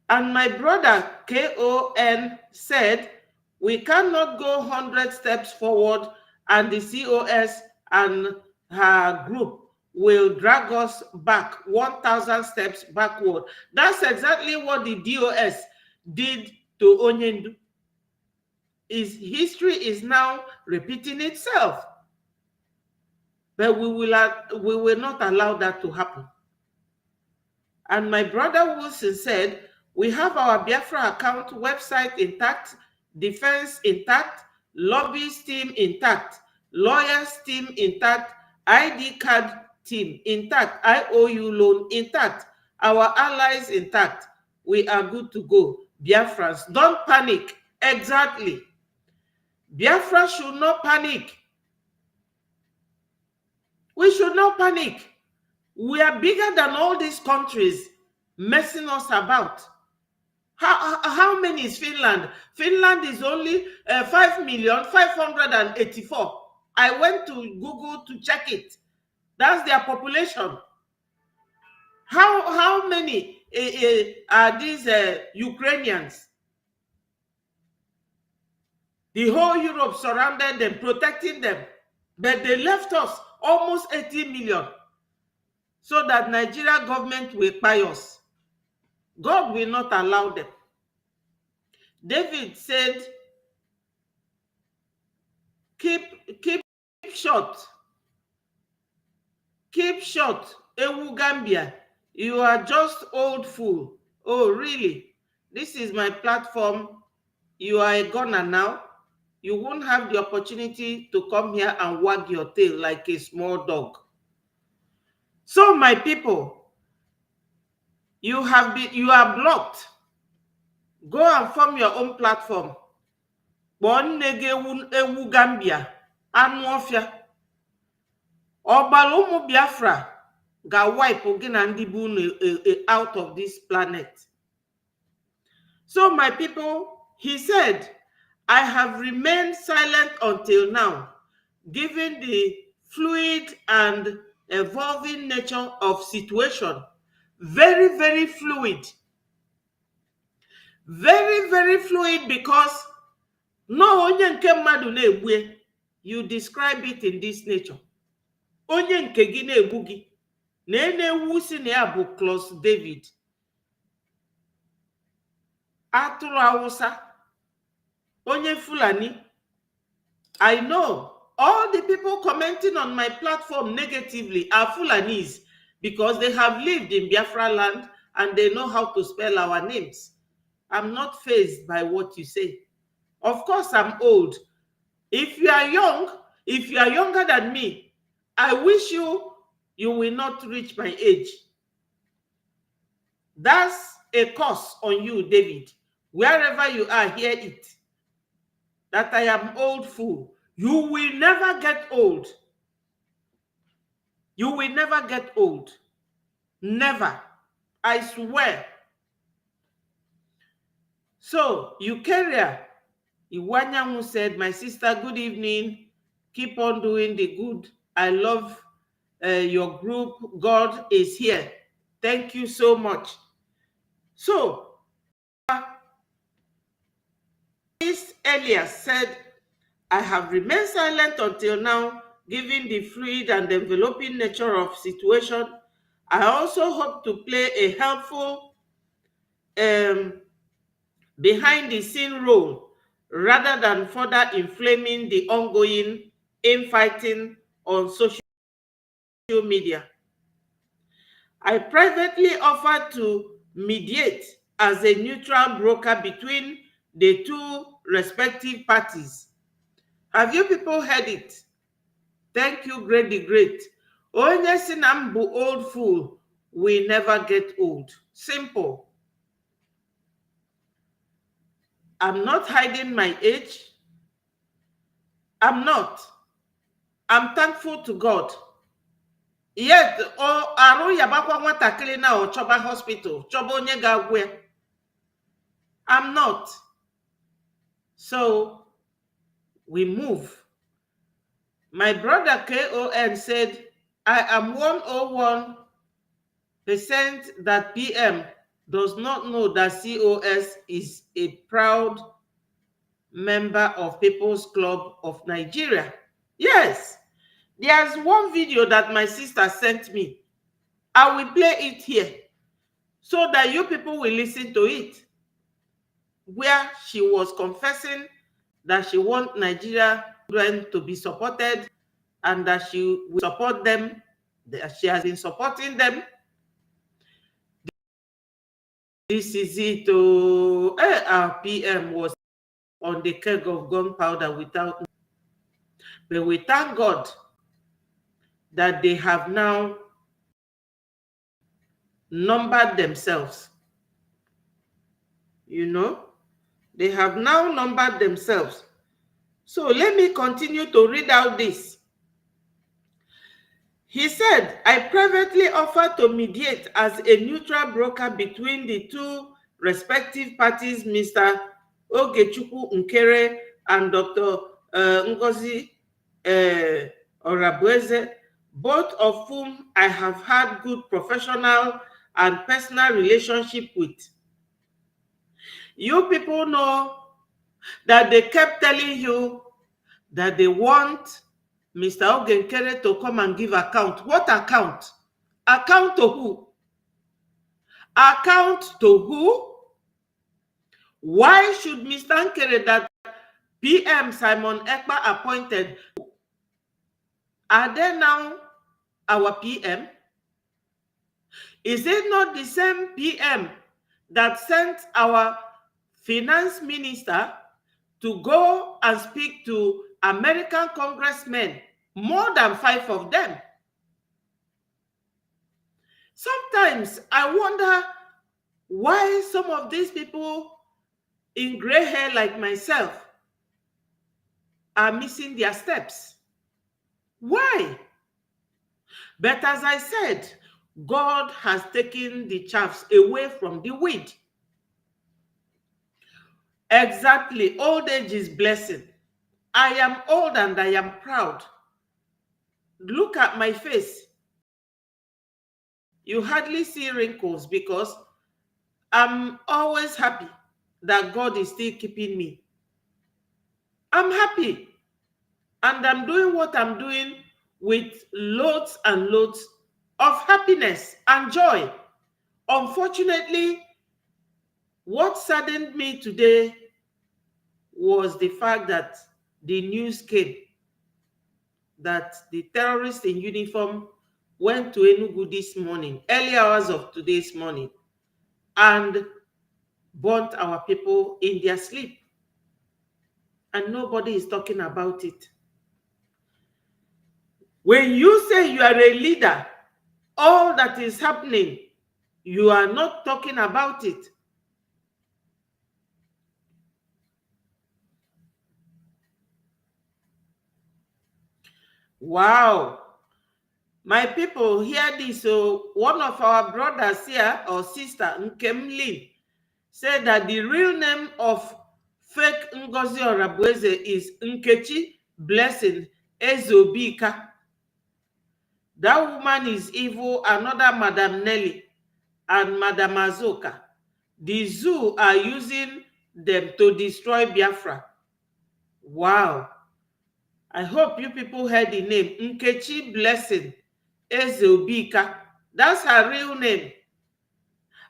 And my brother KON said, we cannot go 100 steps forward and the COS and her group will drag us back 1,000 steps backward. That's exactly what the DOS did to Onyendu. His history is now repeating itself. But we will not allow that to happen. And my brother Wilson said, we have our Biafra account website intact, defense intact, lobbyist team intact, lawyers team intact, ID card team intact, IOU loan intact, our allies intact, we are good to go. Biafrans, don't panic. Exactly. Biafra should not panic. We should not panic. We are bigger than all these countries messing us about. How many is Finland? Finland is only 5,584,000. I went to Google to check it. That's their population. How many are these Ukrainians? The whole Europe surrounded them, protecting them. But they left us almost 80 million. So that Nigeria government will buy us. God will not allow them. David said, keep short. Keep short. Ewu Gambia, you are just old fool. Oh, really? This is my platform. You are a gunner now. You won't have the opportunity to come here and wag your tail like a small dog. So, my people, you are blocked. Go and form your own platform. Ewu Gambia, Anwofia. Ọgbara ụmụ Biafra ga-wipe gị na ndị bụ out of this planet. So, my people, he said, I have remained silent until now, given the fluid and evolving nature of situation. Very, very fluid. Very, very fluid because no onye nke mmadụ na-egbu, you describe it in this nature. Onye nke gị na-egbu gị na-ewu si na ya bụ Claus David, atụrụ Hausa, onye Fulani. I know all the people commenting on my platform negatively are Fulanis because they have lived in Biafra land and they know how to spell our names. I'm not fazed by what you say. Of course, I'm old. If you are young, if you are younger than me, I wish you will not reach my age. That's a curse on you, David. Wherever you are, hear it. That I am old fool. You will never get old. You will never get old. Never. I swear. So, Eukarya Iwanyangu said, my sister, good evening. Keep on doing the good. I love your group. God is here. Thank you so much. So, Elias said, I have remained silent until now, given the fluid and enveloping nature of situation. I also hope to play a helpful behind-the-scene role rather than further inflaming the ongoing infighting on social media. I privately offered to mediate as a neutral broker between the two respective parties. Have you people heard it? Thank you, Great the Great. Onye si na m bụ old fool will never get old. Simple. I'm not hiding my age. I'm not. I'm thankful to God. Yet, arụ yabakwa nwatakịrị na ọ chọba hospital, chọba onye ga-agwụ ya. I'm not. So, we move. My brother KON said, I am 101% that PM does not know that COS is a proud member of People's Club of Nigeria. Yes, there's one video that my sister sent me. I will play it here so that you people will listen to it, where she was confessing that she wants Nigeria to be supported and that she will support them, that she has been supporting them. This is it. Our PM was on the keg of gunpowder without. But we thank God that they have now numbered themselves. You know, they have now numbered themselves. So let me continue to read out this. He said, I privately offered to mediate as a neutral broker between the two respective parties, Mr. Ogechukwu Nkere and Dr. Ngozi Orabueze, both of whom I have had good professional and personal relationship with. You people know that they kept telling you that they want Mr. Ogenkere to come and give account. What account? Account to who? Account to who? Why should Mr. Nkere, that PM Simon Ekpa appointed, are they now our PM? Is it not the same PM that sent our finance minister to go and speak to American congressmen, more than 5 of them? Sometimes I wonder why some of these people in gray hair like myself are missing their steps. Why? But as I said, God has taken the chaffs away from the wheat. Exactly. Old age is blessing. I am old and I am proud. Look at my face. You hardly see wrinkles because I'm always happy that God is still keeping me. I'm happy. And I'm doing what I'm doing with loads and loads of happiness and joy. Unfortunately, what saddened me today was the fact that the news came that the terrorists in uniform went to Enugu this morning, early hours of today's morning, and burnt our people in their sleep. And nobody is talking about it. When you say you are a leader, all that is happening, you are not talking about it. Wow. My people, hear this. So one of our brothers here, or sister, Nkemlin, said that the real name of fake Ngozi Orabueze is Nkechi Blessing Ezobika. That woman is evil. Another Madam Nelly and Madam Azoka. The zoo are using them to destroy Biafra. Wow. I hope you people heard the name. Nkechi Blessing Ezobika. That's her real name.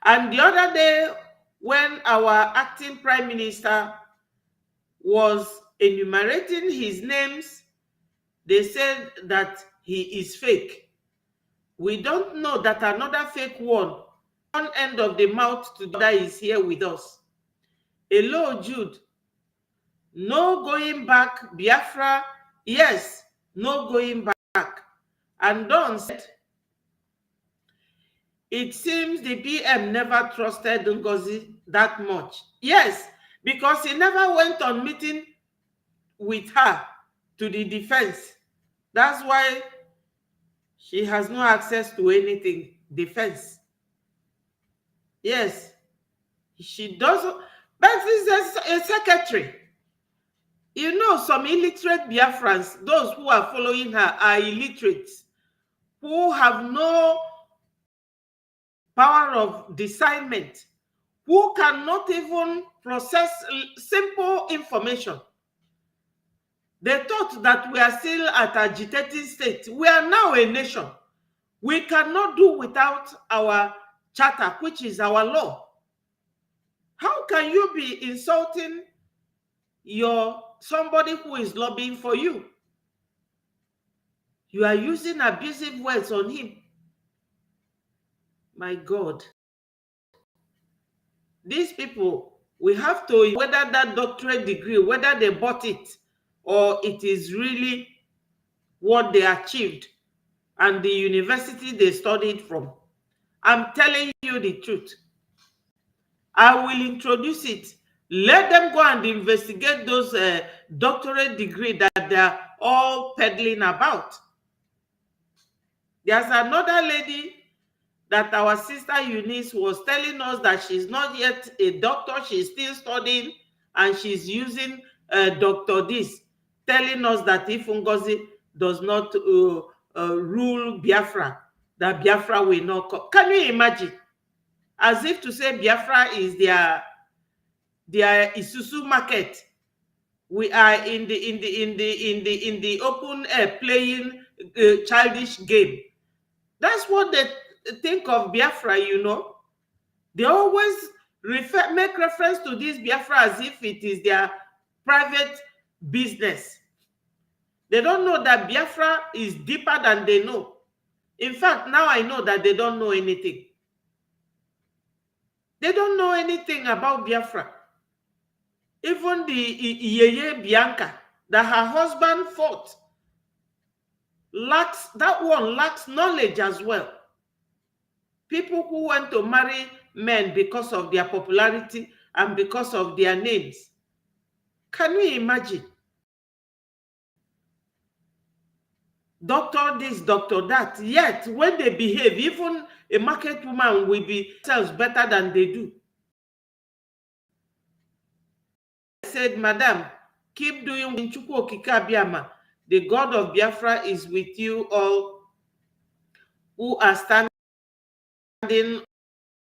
And the other day, when our acting prime minister was enumerating his names, they said that he is fake. We don't know that another fake one end of the mouth to the other is here with us. Hello, Jude. No going back, Biafra. Yes, no going back. And Don said, it seems the PM never trusted Ngozi that much. Yes, because he never went on meeting with her to the defense. That's why she has no access to anything, defense. Yes, she doesn't, but she's a secretary. You know, some illiterate Biafrans, those who are following her are illiterates, who have no power of discernment, who cannot even process simple information. They thought that we are still at agitating state. We are now a nation. We cannot do without our charter, which is our law. How can you be insulting somebody who is lobbying for you? You are using abusive words on him. My God. These people, we have to, whether that doctorate degree, whether they bought it or it is really what they achieved and the university they studied from. I'm telling you the truth. I will introduce it. Let them go and investigate those doctorate degree that they're all peddling about. There's another lady that our sister Eunice was telling us that she's not yet a doctor, she's still studying, and she's using Dr. This, telling us that if Ngozi does not rule Biafra, that Biafra will not come. Can you imagine? As if to say Biafra is their Isuzu market. We are in the open air playing childish game. That's what they think of Biafra, you know. They always make reference to this Biafra as if it is their private business. They don't know that Biafra is deeper than they know. In fact, now I know that they don't know anything. They don't know anything about Biafra. Even the Yeye Bianca that her husband fought lacks knowledge as well. People who want to marry men because of their popularity and because of their names. Can you imagine? Doctor this, doctor that. Yet, when they behave, even a market woman will be sells better than they do. I said, Madam, keep doing Chukwu Okike Abiama. The God of Biafra is with you all who are standing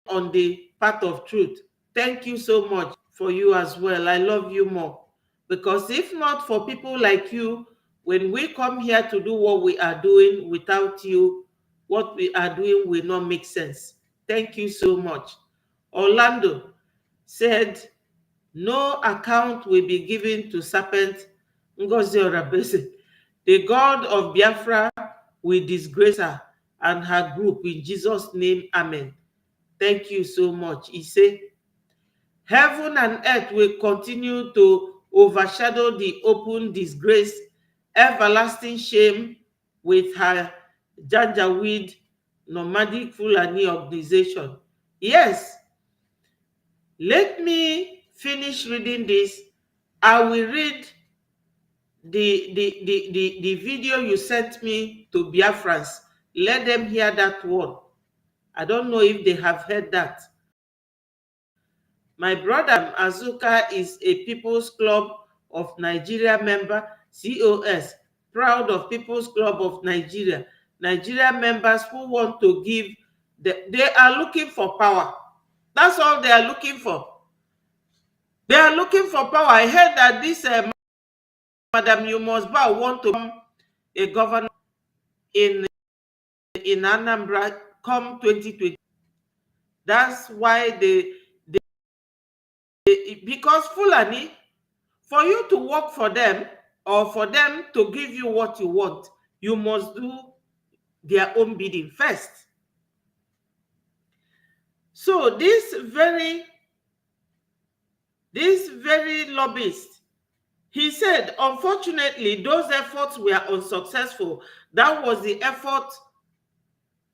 on the path of truth. Thank you so much for you as well. I love you more. Because if not for people like you, when we come here to do what we are doing, without you, what we are doing will not make sense. Thank you so much. Orlando said, no account will be given to Serpent Ngozi Orabese. The God of Biafra will disgrace her and her group in Jesus' name. Amen. Thank you so much. He said, heaven and earth will continue to overshadow the open disgrace, everlasting shame with her Janjaweed nomadic Fulani organization. Yes, let me finish reading this. I will read the video you sent me to Biafrans. Let them hear that one. I don't know if they have heard that. My brother Azuka is a People's Club of Nigeria member, COS, proud of People's Club of Nigeria. Nigeria members who want to give, they are looking for power. That's all they are looking for. They are looking for power. I heard that this Madam Yumosba want to become a governor in Anambra come 2020. That's why because Fulani, for you to work for them or for them to give you what you want, you must do their own bidding first. So this very lobbyist, he said, unfortunately, those efforts were unsuccessful. That was the effort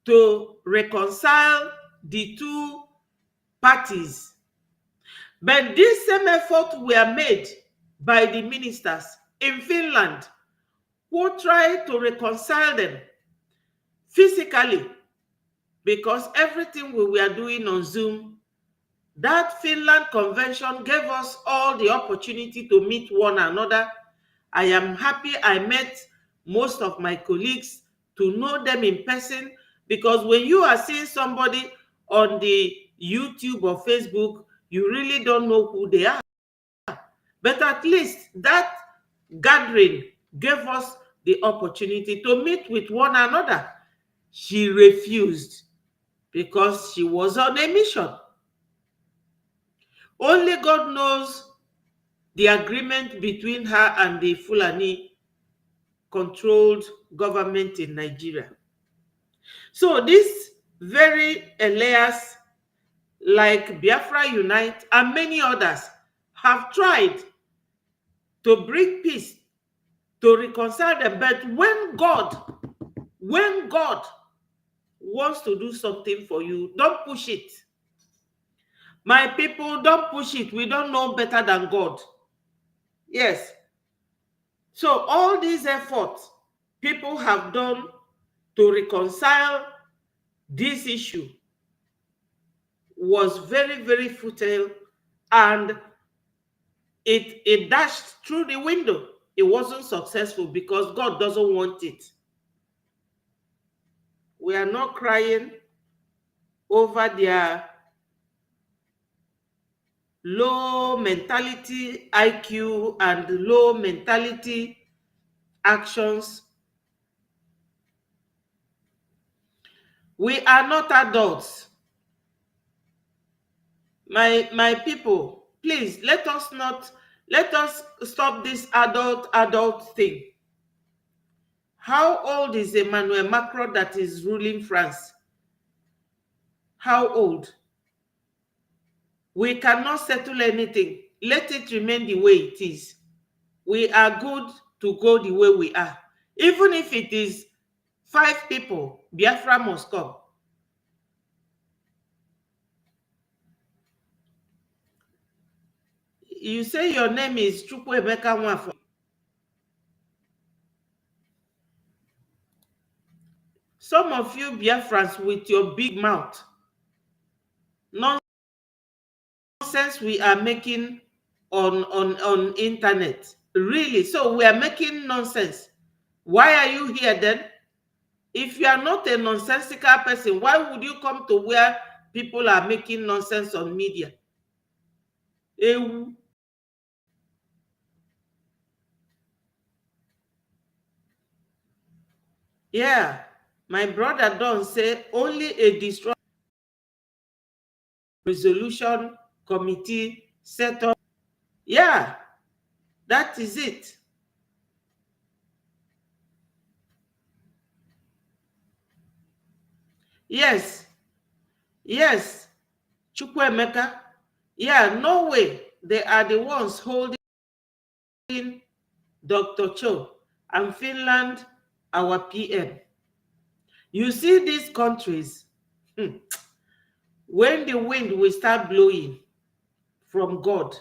to reconcile the two parties. But this same effort were made by the ministers in Finland who tried to reconcile them physically, because everything we were doing on Zoom, that Finland convention gave us all the opportunity to meet one another. I am happy I met most of my colleagues, to know them in person, because when you are seeing somebody on the YouTube or Facebook, you really don't know who they are. But at least that gathering gave us the opportunity to meet with one another. She refused because she was on a mission. Only God knows the agreement between her and the Fulani controlled government in Nigeria. So this very Elias, like Biafra Unite and many others, have tried to bring peace, to reconcile them. But when God wants to do something for you, don't push it. My people, don't push it. We don't know better than God. Yes. So all these efforts people have done to reconcile this issue was very, very futile, and it dashed through the window. It wasn't successful because God doesn't want it. We are not crying over their low mentality IQ and low mentality actions. We are not adults. My people, please let us stop this adult thing. How old is Emmanuel Macron that is ruling France? How old? We cannot settle anything. Let it remain the way it is. We are good to go the way we are. Even if it is 5 people, Biafra must come. You say your name is Chukwuemeka Nwafọ. Some of you Biafrans with your big mouth, nonsense we are making on internet. Really? So we are making nonsense. Why are you here then? If you are not a nonsensical person, why would you come to where people are making nonsense on media? Yeah, my brother Don say only a destroy resolution committee set up. Yeah, that is it. Yes, Chukwuemeka. Yeah, no way. They are the ones holding Dr. Cho and Finland, our PM. You see these countries, when the wind will start blowing from God,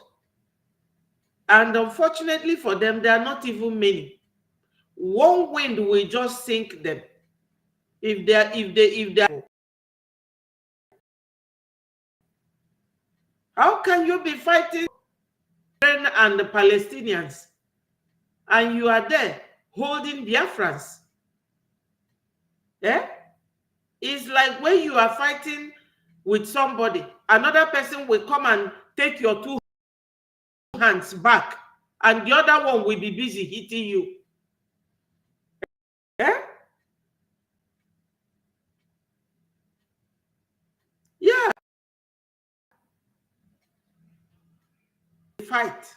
and unfortunately for them, there are not even many. One wind will just sink them. If they how can you be fighting Israel and the Palestinians and you are there holding Biafrans? Yeah? It's like when you are fighting with somebody, another person will come and take your 2 hands back, and the other one will be busy hitting you. Yeah? Yeah. Fight.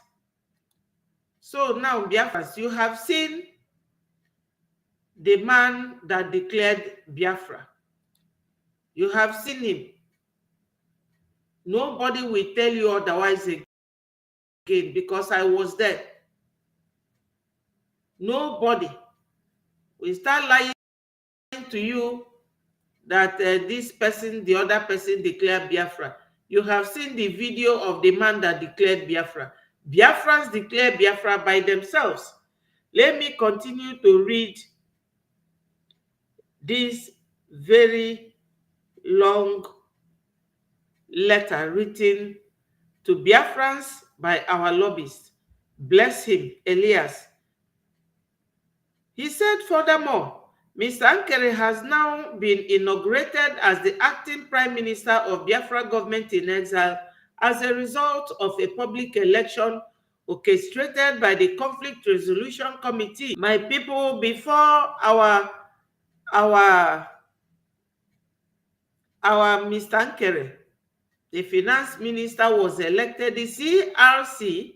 So now, Biafras, you have seen the man that declared Biafra. You have seen him. Nobody will tell you otherwise again because I was there. Nobody will start lying to you that this person, the other person declared Biafra. You have seen the video of the man that declared Biafra. Biafrans declare Biafra by themselves. Let me continue to read this very long letter written to Biafrans by our lobbyist. Bless him, Elias. He said, furthermore, Mr. Ankere has now been inaugurated as the acting Prime Minister of Biafra government in exile as a result of a public election orchestrated by the Conflict Resolution Committee. My people, before our Mr. Ankere, the finance minister, was elected, the CRC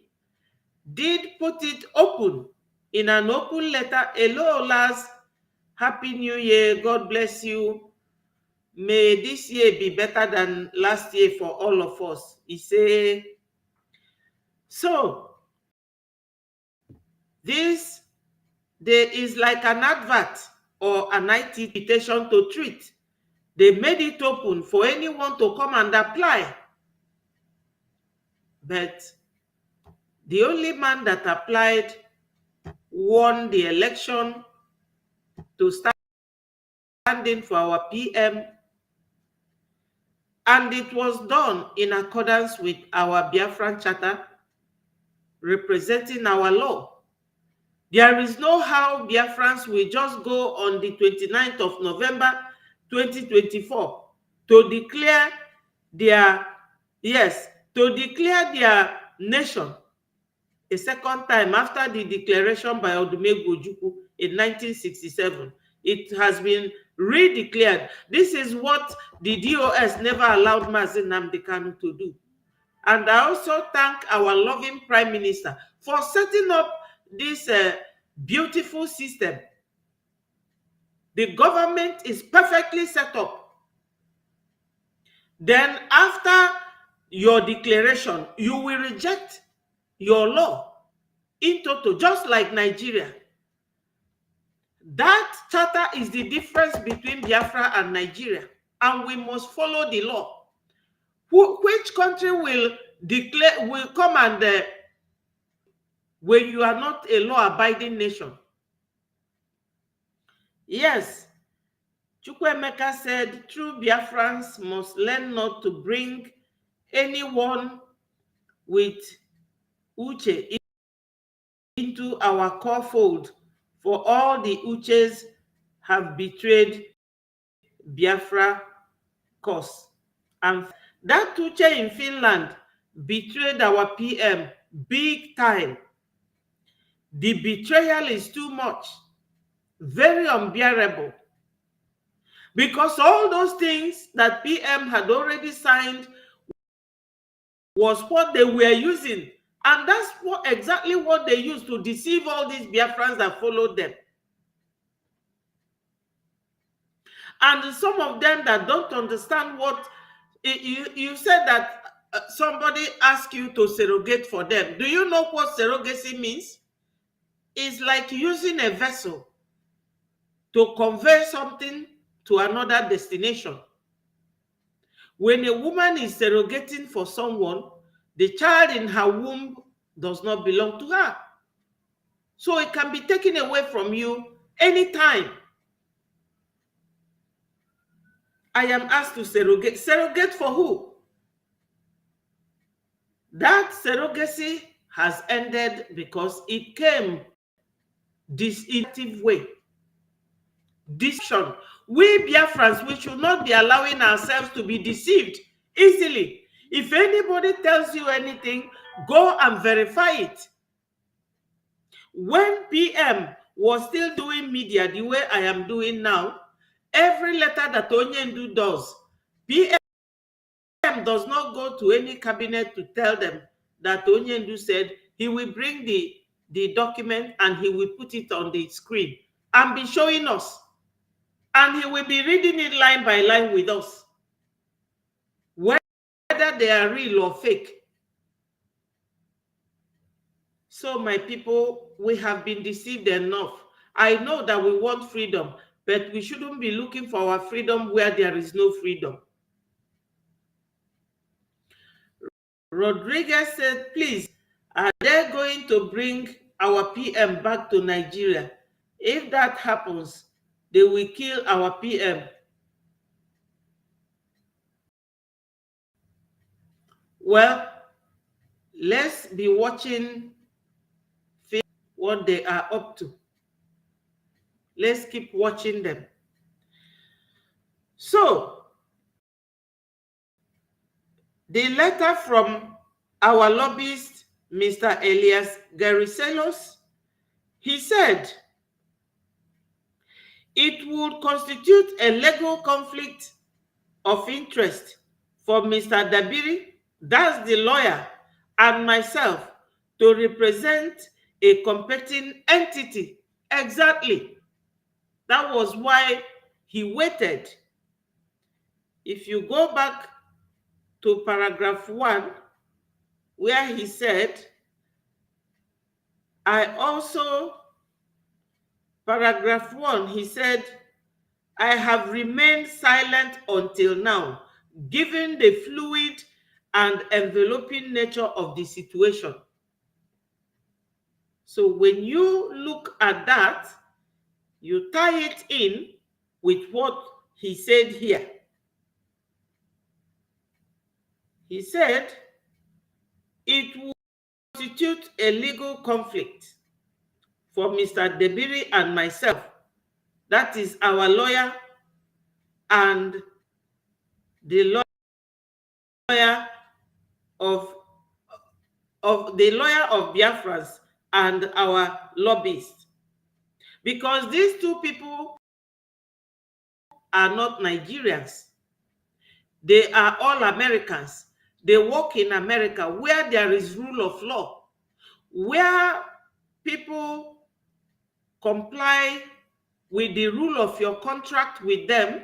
did put it open in an open letter. Hello, Lars. Happy New Year. God bless you. May this year be better than last year for all of us. He said, so this, there is like an advert or an IT invitation to treat. They made it open for anyone to come and apply. But the only man that applied won the election to stand in for our PM, and it was done in accordance with our Biafran Charter, representing our law. There is no how Biafrans will just go on the 29th of November 2024 to declare their, to declare their nation a second time after the declaration by Odumegwu Ojukwu in 1967. It has been redeclared. This is what the DOS never allowed Mazi Nnamdi Kanu to do. And I also thank our loving Prime Minister for setting up this beautiful system. The government is perfectly set up. Then after your declaration, you will reject your law in total, just like Nigeria. That charter is the difference between Biafra and Nigeria, and we must follow the law. Which country will declare, will come and when you are not a law-abiding nation? Yes, Chukwuemeka said, true Biafrans must learn not to bring anyone with Uche into our core fold, for all the Uches have betrayed Biafra cause. And that Uche in Finland betrayed our PM big time. The betrayal is too much, very unbearable. Because all those things that PM had already signed was what they were using. And that's exactly what they used to deceive all these Biafrans that followed them. And some of them that don't understand what, you said that somebody asked you to surrogate for them. Do you know what surrogacy means? It's like using a vessel to convey something to another destination. When a woman is surrogating for someone, the child in her womb does not belong to her. So it can be taken away from you anytime. I am asked to surrogate. Surrogate for who? That surrogacy has ended because it came this inactive way. Deception. We Biafrans, we should not be allowing ourselves to be deceived easily. If anybody tells you anything, go and verify it. When PM was still doing media the way I am doing now, every letter that Onyendu does, PM does not go to any cabinet to tell them that Onyendu said he will bring the document and he will put it on the screen and be showing us. And he will be reading it line by line with us, whether they are real or fake. So my people, we have been deceived enough. I know that we want freedom, but we shouldn't be looking for our freedom where there is no freedom. Rodriguez said, please, are they going to bring our PM back to Nigeria? If that happens, they will kill our PM. Well, let's be watching what they are up to. Let's keep watching them. So, the letter from our lobbyist, Mr. Elias Gariselos, he said, it would constitute a legal conflict of interest for Mr. Dabiri, that's the lawyer, and myself to represent a competing entity. Exactly. That was why he waited. If you go back to paragraph 1, where he said, paragraph 1, he said, I have remained silent until now, given the fluid and enveloping nature of the situation. So when you look at that, you tie it in with what he said here. He said it would constitute a legal conflict for Mr. Debiri and myself, that is our lawyer and the lawyer of Biafrans and our lobbyist, because these two people are not Nigerians. They are all Americans. They work in America where there is rule of law, where people comply with the rule of your contract with them,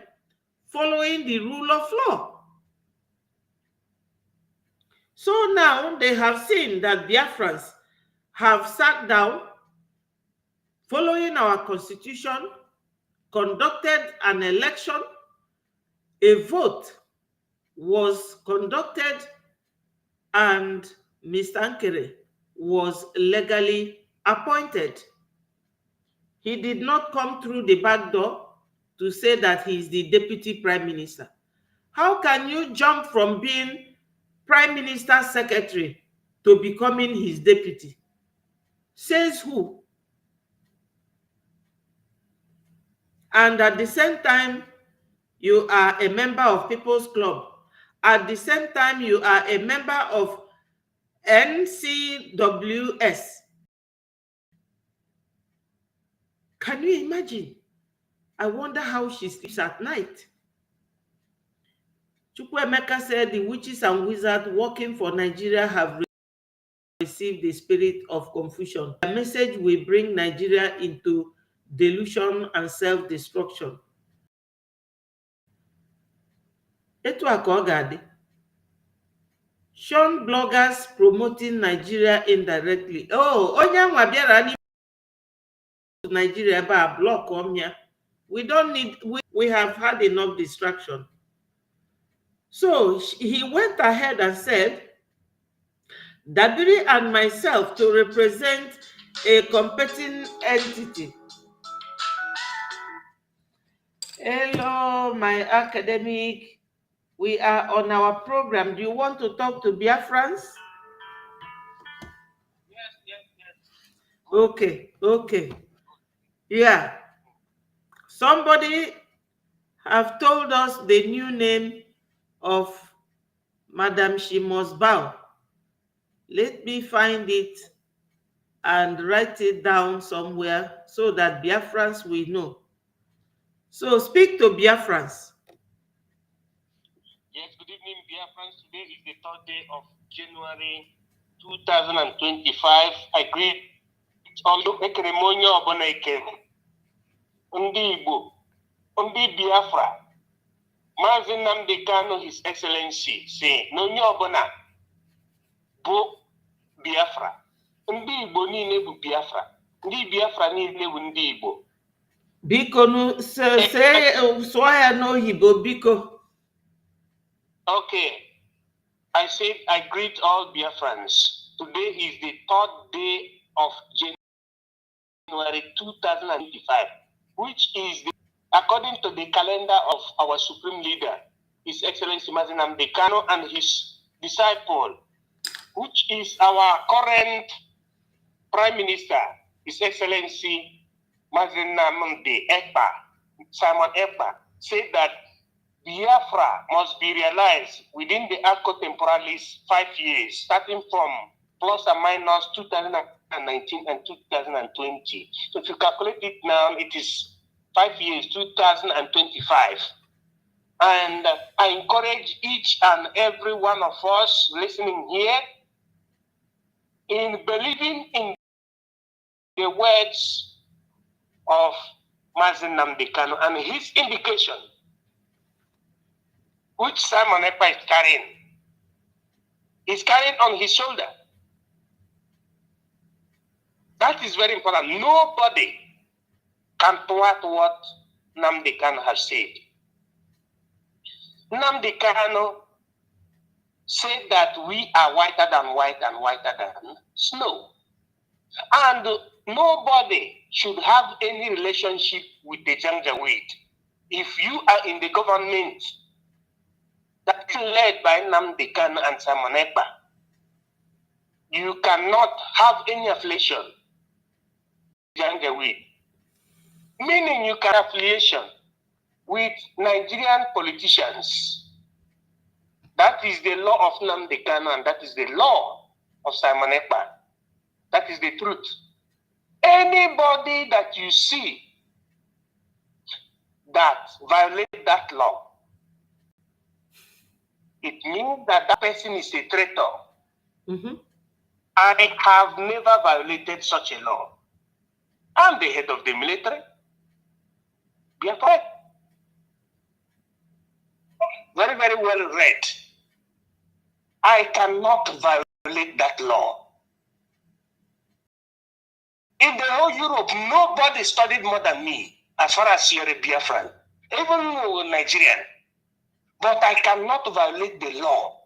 following the rule of law. So now they have seen that Biafrans have sat down, following our constitution, conducted an election, a vote was conducted, and Mr. Ankere was legally appointed. He did not come through the back door to say that he is the deputy prime minister. How can you jump from being prime minister's secretary to becoming his deputy? Says who? And at the same time, you are a member of People's Club. At the same time, you are a member of NCWS. Can you imagine? I wonder how she sleeps at night. Chukwuemeka said the witches and wizards working for Nigeria have received the spirit of confusion. The message will bring Nigeria into delusion and self-destruction. Etu a ka ọ ga-adị. Shun bloggers promoting Nigeria indirectly. Oh, onye nwa bịara n'ime Nigeria ebe a block ọmịa. We don't need, we have had enough distraction. So he went ahead and said, Dabiri and myself to represent a competing entity. Hello, my academic. We are on our program. Do you want to talk to Biafrans? Yes. Okay. Yeah. Somebody have told us the new name of Madam She Must Bow. Let me find it and write it down somewhere so that Biafrans will know. So speak to Biafrans. Yes, good evening, Biafrans. Today is the 3rd day of January 2025. I greet all the ceremony of Ndi Igbo, Ndi Biafra, Mazi Nnamdi Kanu, His Excellency, say, Nonye Obona, Bo Biafra, Ndi Igbo niile bụ Biafra, Ndi Biafra niile bụ Ndi Igbo. Biko no say soya no Igbo biko. Okay, I said I greet all Biafrans. Today is the 3rd day of January 2025, which is, according to the calendar of our Supreme Leader, His Excellency Mazi Nnamdi Kanu and his disciple, which is our current Prime Minister, His Excellency Mazi Nnamdi Simon Ekpa, said that Biafra must be realized within the arco temporalis 5 years, starting from plus or minus 2019 and 2020. So if you calculate it now, it is 5 years, 2025. And I encourage each and every one of us listening here in believing in the words of Mazi Nnamdi Kanu and his indication, which Simon Ekpa is carrying. He's carrying on his shoulder. That is very important. Nobody can thwart what Nnamdi Kanu has said. Nnamdi Kanu said that we are whiter than white and whiter than snow. And nobody should have any relationship with the Janjaweed. If you are in the government that's led by Nnamdi Kanu and Simon Ekpa, you cannot have any affiliation with Janjaweed. Meaning you can affiliation with Nigerian politicians. That is the law of Nnamdi Kanu and that is the law of Simon Ekpa. That is the truth. Anybody that you see that violate that law, it means that that person is a traitor. Mm-hmm. I have never violated such a law. I'm the head of the military. Biafran. Very, very well read. I cannot violate that law. In the whole Europe, nobody studied more than me as far as you're a Biafran, even Nigerian. But I cannot violate the law.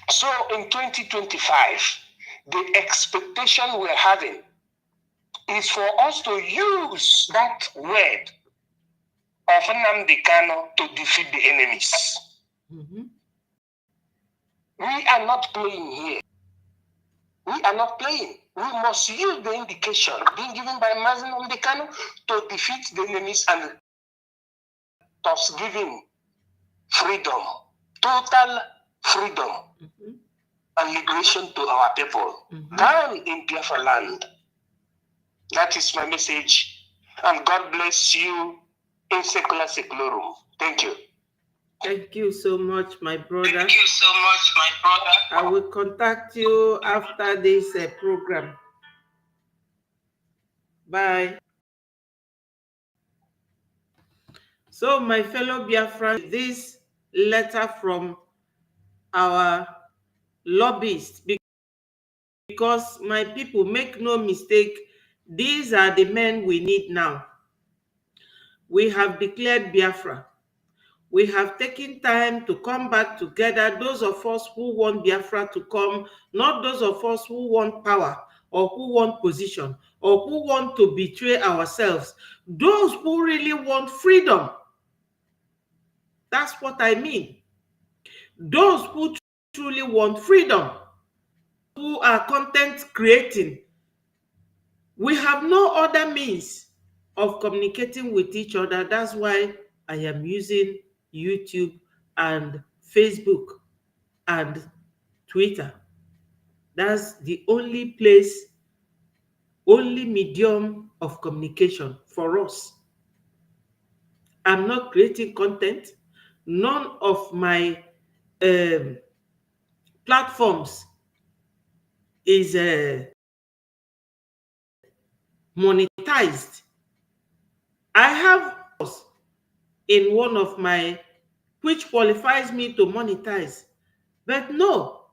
So in 2025, the expectation we're having is for us to use that word of Nnamdi Kanu to defeat the enemies. Mm-hmm. We are not playing here. We are not playing. We must use the indication being given by Nnamdi Kanu to defeat the enemies and thus giving freedom, total freedom and liberation to our people down in Biafra land. That is my message. And God bless you in secula secularum. Thank you. Thank you so much, my brother. Thank you so much, my brother. I will contact you after this program. Bye. So, my fellow Biafrans, this letter from our lobbyist, because my people, make no mistake, these are the men we need now. We have declared Biafra. We have taken time to come back together, those of us who want Biafra to come, not those of us who want power or who want position or who want to betray ourselves. Those who really want freedom. That's what I mean. Those who truly want freedom, who are content creating. We have no other means of communicating with each other. That's why I am using YouTube and Facebook and Twitter. That's the only place, only medium of communication for us. I'm not creating content. None of my platforms is monetized. I have in one of my, which qualifies me to monetize, but no.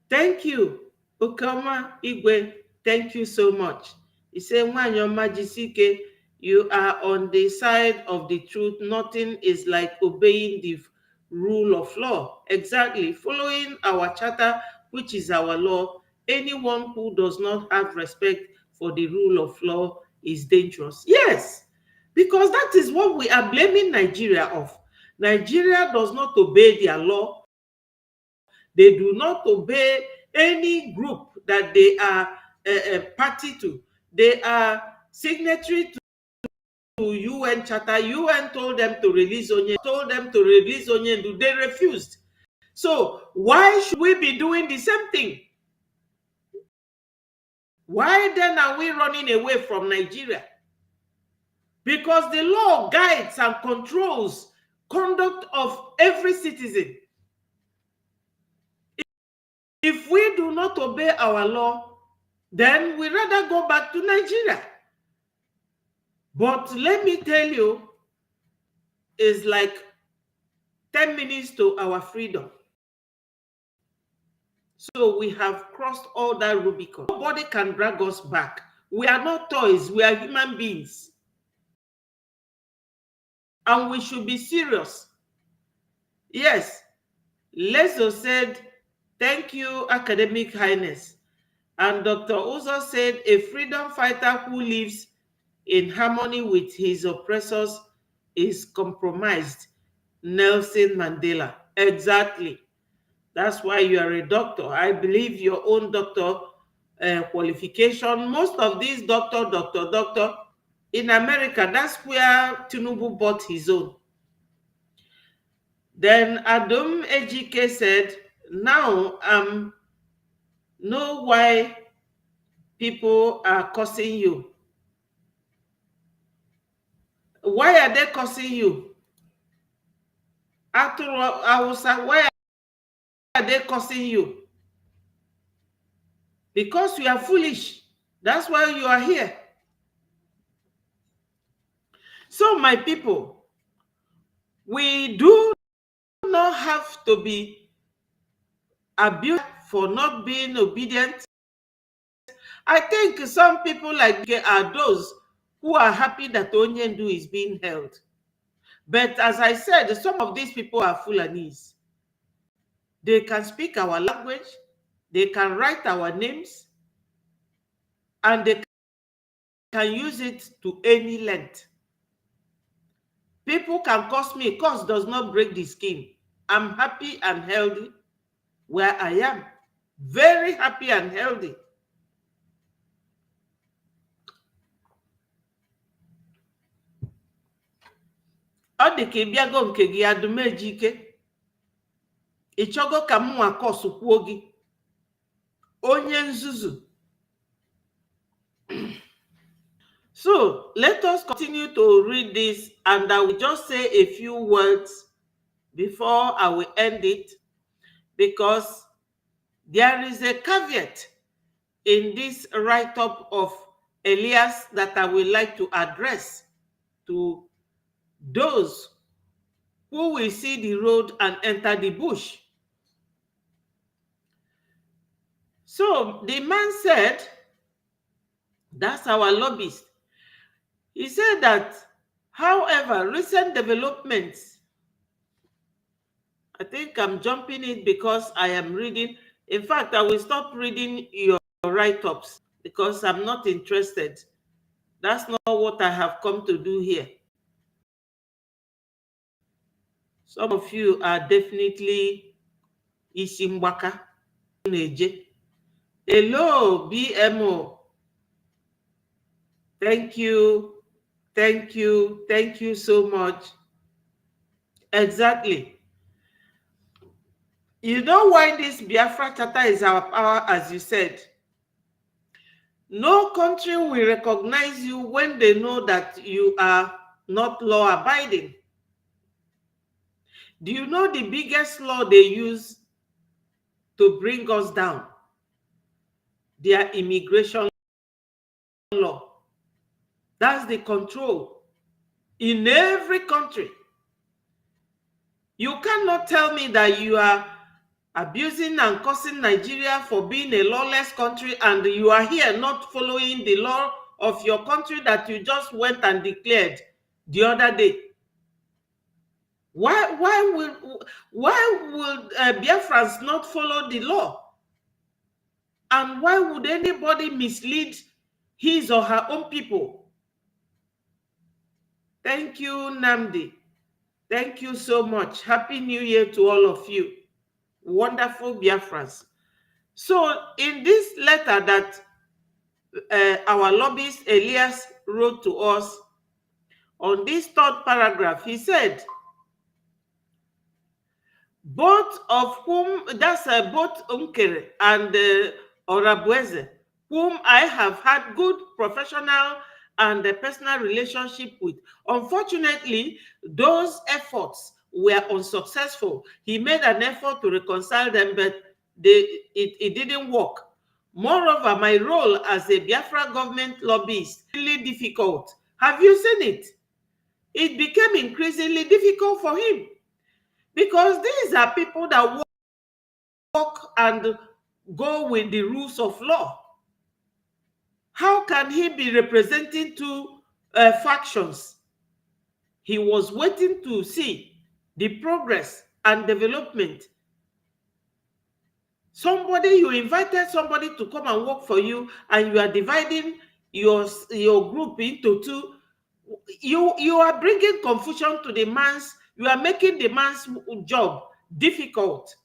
Thank you, Okama Igwe. Thank you so much. He said, when your Majisike, you are on the side of the truth. Nothing is like obeying the rule of law. Exactly. Following our charter, which is our law, anyone who does not have respect for the rule of law is dangerous. Yes, because that is what we are blaming Nigeria of. Nigeria does not obey their law. They do not obey any group that they are a party to. They are signatory to UN Charter. UN told them to release Onyendu. They refused. So why should we be doing the same thing? Why then are we running away from Nigeria? Because the law guides and controls conduct of every citizen. If we do not obey our law, then we rather go back to Nigeria. But let me tell you, it's like 10 minutes to our freedom. So we have crossed all that Rubicon. Nobody can drag us back. We are not toys, we are human beings. And we should be serious. Yes, Leso said, thank you, Academic Highness. And Dr. Uzo said, a freedom fighter who lives in harmony with his oppressors is compromised. Nelson Mandela. Exactly. That's why you are a doctor. I believe your own doctor qualification. Most of these doctor in America, that's where Tinubu bought his own. Then Adam Ejike said, now know why people are cursing you. Why are they cursing you? After all, I will say, why are they cursing you? Because you are foolish. That's why you are here. So, my people, we do not have to be abused for not being obedient. I think some people like are those who are happy that Onyendu is being held. But as I said, some of these people are Fulanese. They can speak our language, they can write our names, and they can use it to any length. People can curse me. Curse does not break the skin. I'm happy and healthy where I am. Very happy and healthy. Ọ dị ka ịbịago nke gị adụmeji ike. Ịchọgo ka m nwa kọsụkwuo gị. Onye nzuzu. So let us continue to read this, and I will just say a few words before I will end it, because there is a caveat in this write-up of Elias that I would like to address to those who will see the road and enter the bush. So the man said, that's our lobbyist. He said that, however, recent developments, I think I'm jumping it because I am reading. In fact, I will stop reading your write-ups because I'm not interested. That's not what I have come to do here. Some of you are definitely Isimbaka. Hello, BMO. Thank you. Thank you. Thank you so much. Exactly. You know why this Biafra Charter is our power, as you said. No country will recognize you when they know that you are not law-abiding. Do you know the biggest law they use to bring us down? Their immigration law. That's the control in every country. You cannot tell me that you are abusing and cursing Nigeria for being a lawless country and you are here not following the law of your country that you just went and declared the other day. Why would Biafrans not follow the law? And why would anybody mislead his or her own people? Thank you, Namdi. Thank you so much. Happy New Year to all of you. Wonderful Biafrans. So in this letter that our lobbyist Elias wrote to us, on this third paragraph, he said, both of whom, that's both Unkere and Orabueze, whom I have had good professional and a personal relationship with. Unfortunately, those efforts were unsuccessful. He made an effort to reconcile them, but it didn't work. Moreover, my role as a Biafra government lobbyist is really difficult. Have you seen it? It became increasingly difficult for him because these are people that work and go with the rules of law? How can he be representing two factions? He was waiting to see the progress and development. You invited somebody to come and work for you, and you are dividing your group into two. You are bringing confusion to the man's, you are making the man's job difficult,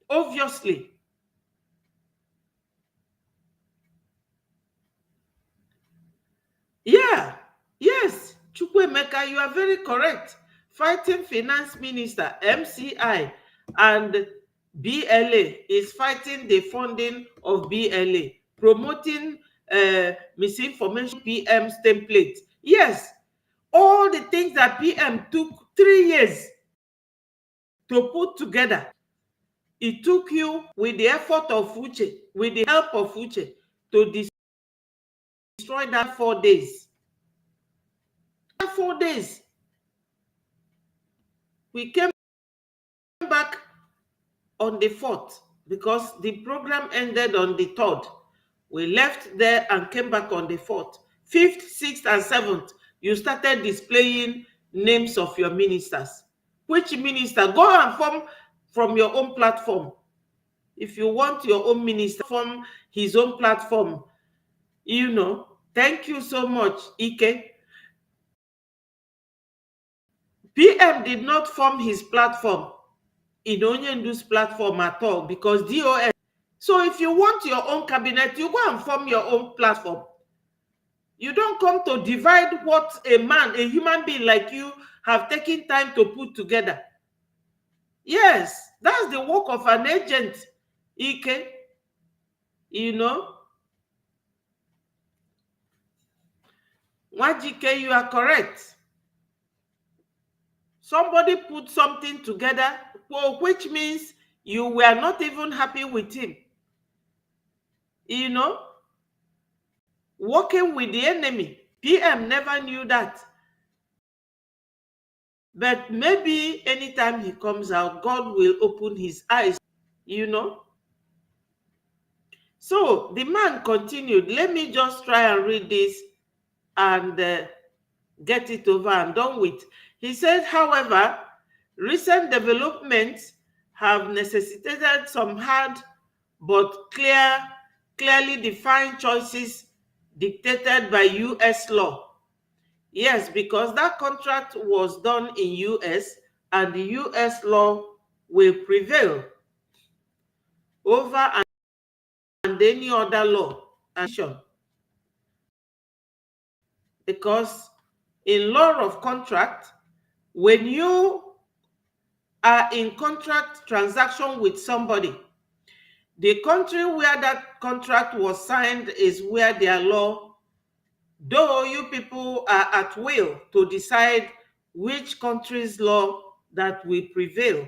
obviously. Yeah, yes, Chukwemeka, you are very correct. Fighting finance minister, MCI, and BLA is fighting the funding of BLA, promoting misinformation PM's template. Yes, all the things that PM took 3 years to put together, it took you with the effort of Uche, with the help of Uche, to destroy that 4 days. 4 days. We came back on the 4th because the program ended on the 3rd. We left there and came back on the 4th. 5th, 6th, and 7th, you started displaying names of your ministers. Which minister? Go and form from your own platform. If you want your own minister, from his own platform, you know. Thank you so much, Ike. PM did not form his platform in Onyendu's platform at all because DOS. So if you want your own cabinet, you go and form your own platform. You don't come to divide what a man, a human being like you, have taken time to put together. Yes, that's the work of an agent, Ike. You know? Wajike, you are correct. Somebody put something together, well, which means you were not even happy with him. You know? Working with the enemy. PM never knew that. But maybe anytime he comes out, God will open his eyes, you know. So the man continued. Let me just try and read this and get it over and done with. He said, however, recent developments have necessitated some hard but clearly defined choices dictated by US law. Yes, because that contract was done in US and the US law will prevail over and any other law action. Because in law of contract, when you are in contract transaction with somebody, the country where that contract was signed is where their law, though you people are at will to decide which country's law that will prevail.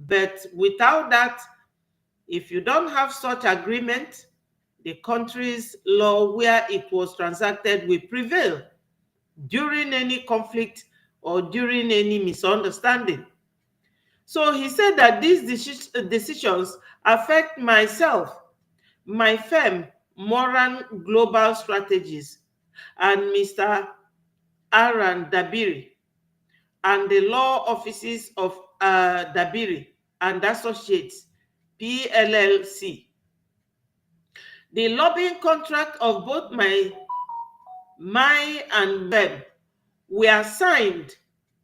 But without that, if you don't have such agreement, the country's law where it was transacted will prevail during any conflict or during any misunderstanding. So he said that these decisions affect myself, my firm, Moran Global Strategies, and Mr. Aaron Dabiri, and the law offices of Dabiri and Associates, PLLC. The lobbying contract of both my and them were signed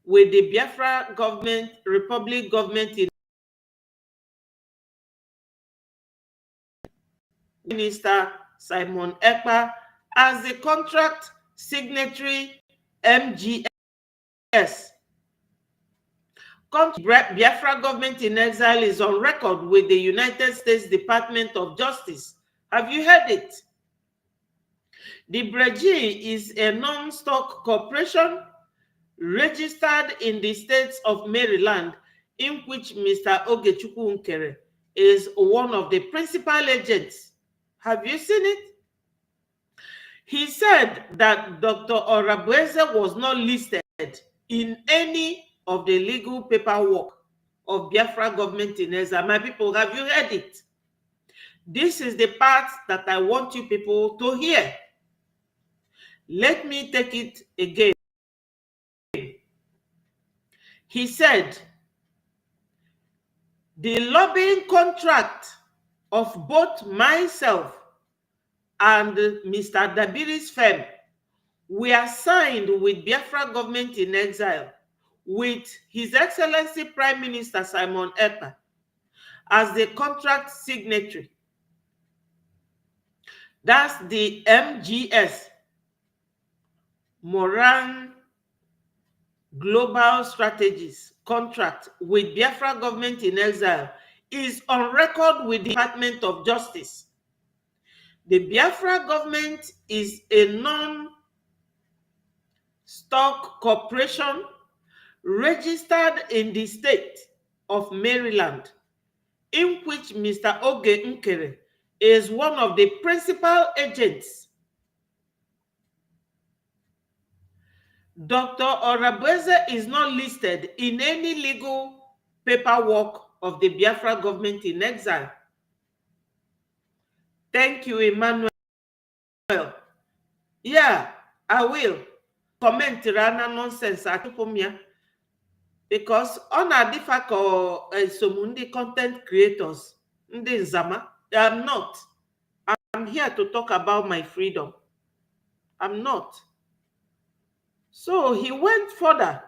with the Biafra government, Republic government in Minister Simon Ekpa as the contract signatory MGS. Biafra government in exile is on record with the United States Department of Justice. Have you heard it? The Breji is a non-stock corporation registered in the states of Maryland, in which Mr. Ogechukwu Nkere is one of the principal agents. Have you seen it? He said that Dr. Orabueze was not listed in any of the legal paperwork of Biafra government in exile. My people, have you heard it? This is the part that I want you people to hear. Let me take it again. He said, the lobbying contract of both myself and Mr. Dabiri's firm were signed with Biafra government in exile with His Excellency Prime Minister Simon Ekpa as the contract signatory. That's the MGS, Moran Global Strategies contract with Biafra government in exile is on record with the Department of Justice. The Biafra government is a non-stock corporation registered in the state of Maryland, in which Mr. Oge Nkere is one of the principal agents. Dr. Orabueze is not listed in any legal paperwork of the Biafra government in exile. Thank you, Emmanuel. Yeah, I will comment rana nonsense because on a difficult some content creators, I'm not. I'm here to talk about my freedom. I'm not. So he went further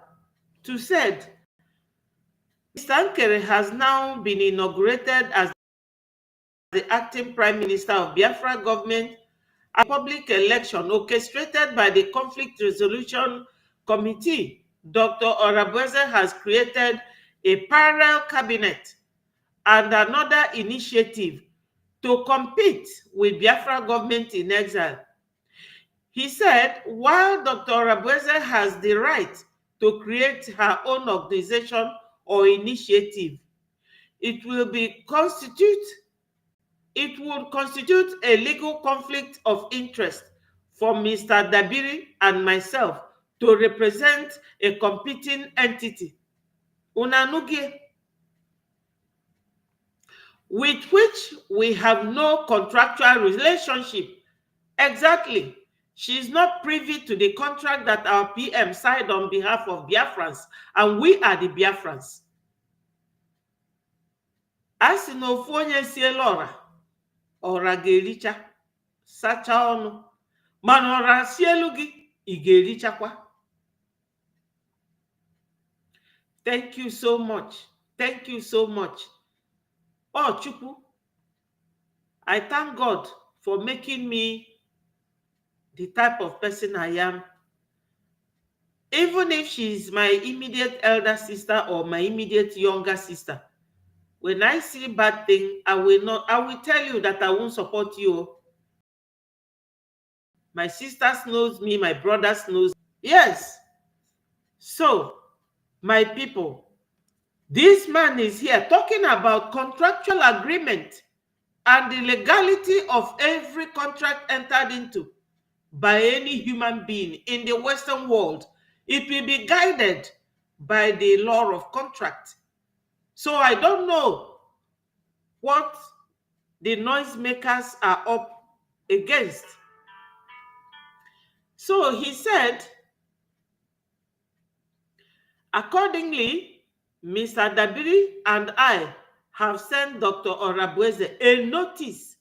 to said, Mr. Nkere has now been inaugurated as the acting Prime Minister of Biafra government. A public election orchestrated by the Conflict Resolution Committee. Dr. Orabueze has created a parallel cabinet and another initiative to compete with Biafra government in exile. He said, while Dr. Orabueze has the right to create her own organization or initiative, it would constitute a legal conflict of interest for Mr. Dabiri and myself to represent a competing entity, Unanugie, with which we have no contractual relationship. Exactly. She is not privy to the contract that our PM signed on behalf of Biafrans, and we are the Biafrans. As in Ofonye Sielora, Ora ga-ericha sacha ọnụ, mana ọra si elu gị ị ga-erichakwa. Thank you so much. Thank you so much. Oh, Chukwu, I thank God for making me the type of person I am. Even if she is my immediate elder sister or my immediate younger sister, when I see bad thing, I will tell you that I won't support you. My sisters knows me, my brothers knows me. Yes. So, my people, this man is here talking about contractual agreement and the legality of every contract entered into by any human being in the Western world. It will be guided by the law of contract. So I don't know what the noisemakers are up against. So he said, accordingly, Mr. Dabiri and I have sent Dr. Orabueze a notice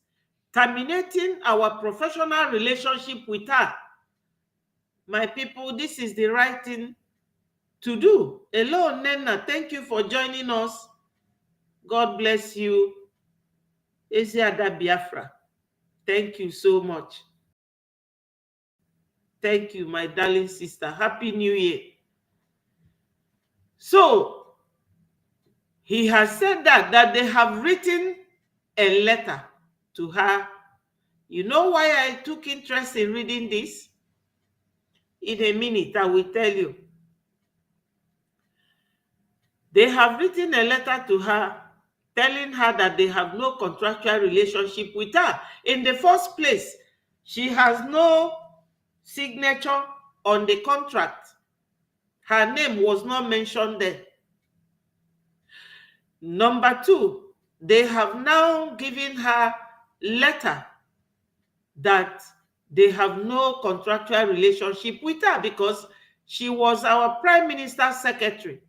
terminating our professional relationship with her. My people, this is the right thing to do. Hello, Nena. Thank you for joining us. God bless you. Eziada Biafra. Thank you so much. Thank you, my darling sister. Happy New Year. So, he has said that they have written a letter to her. You know why I took interest in reading this? In a minute, I will tell you. They have written a letter to her telling her that they have no contractual relationship with her. In the first place, she has no signature on the contract. Her name was not mentioned there. Number two, they have now given her letter that they have no contractual relationship with her because she was our Prime Minister's secretary.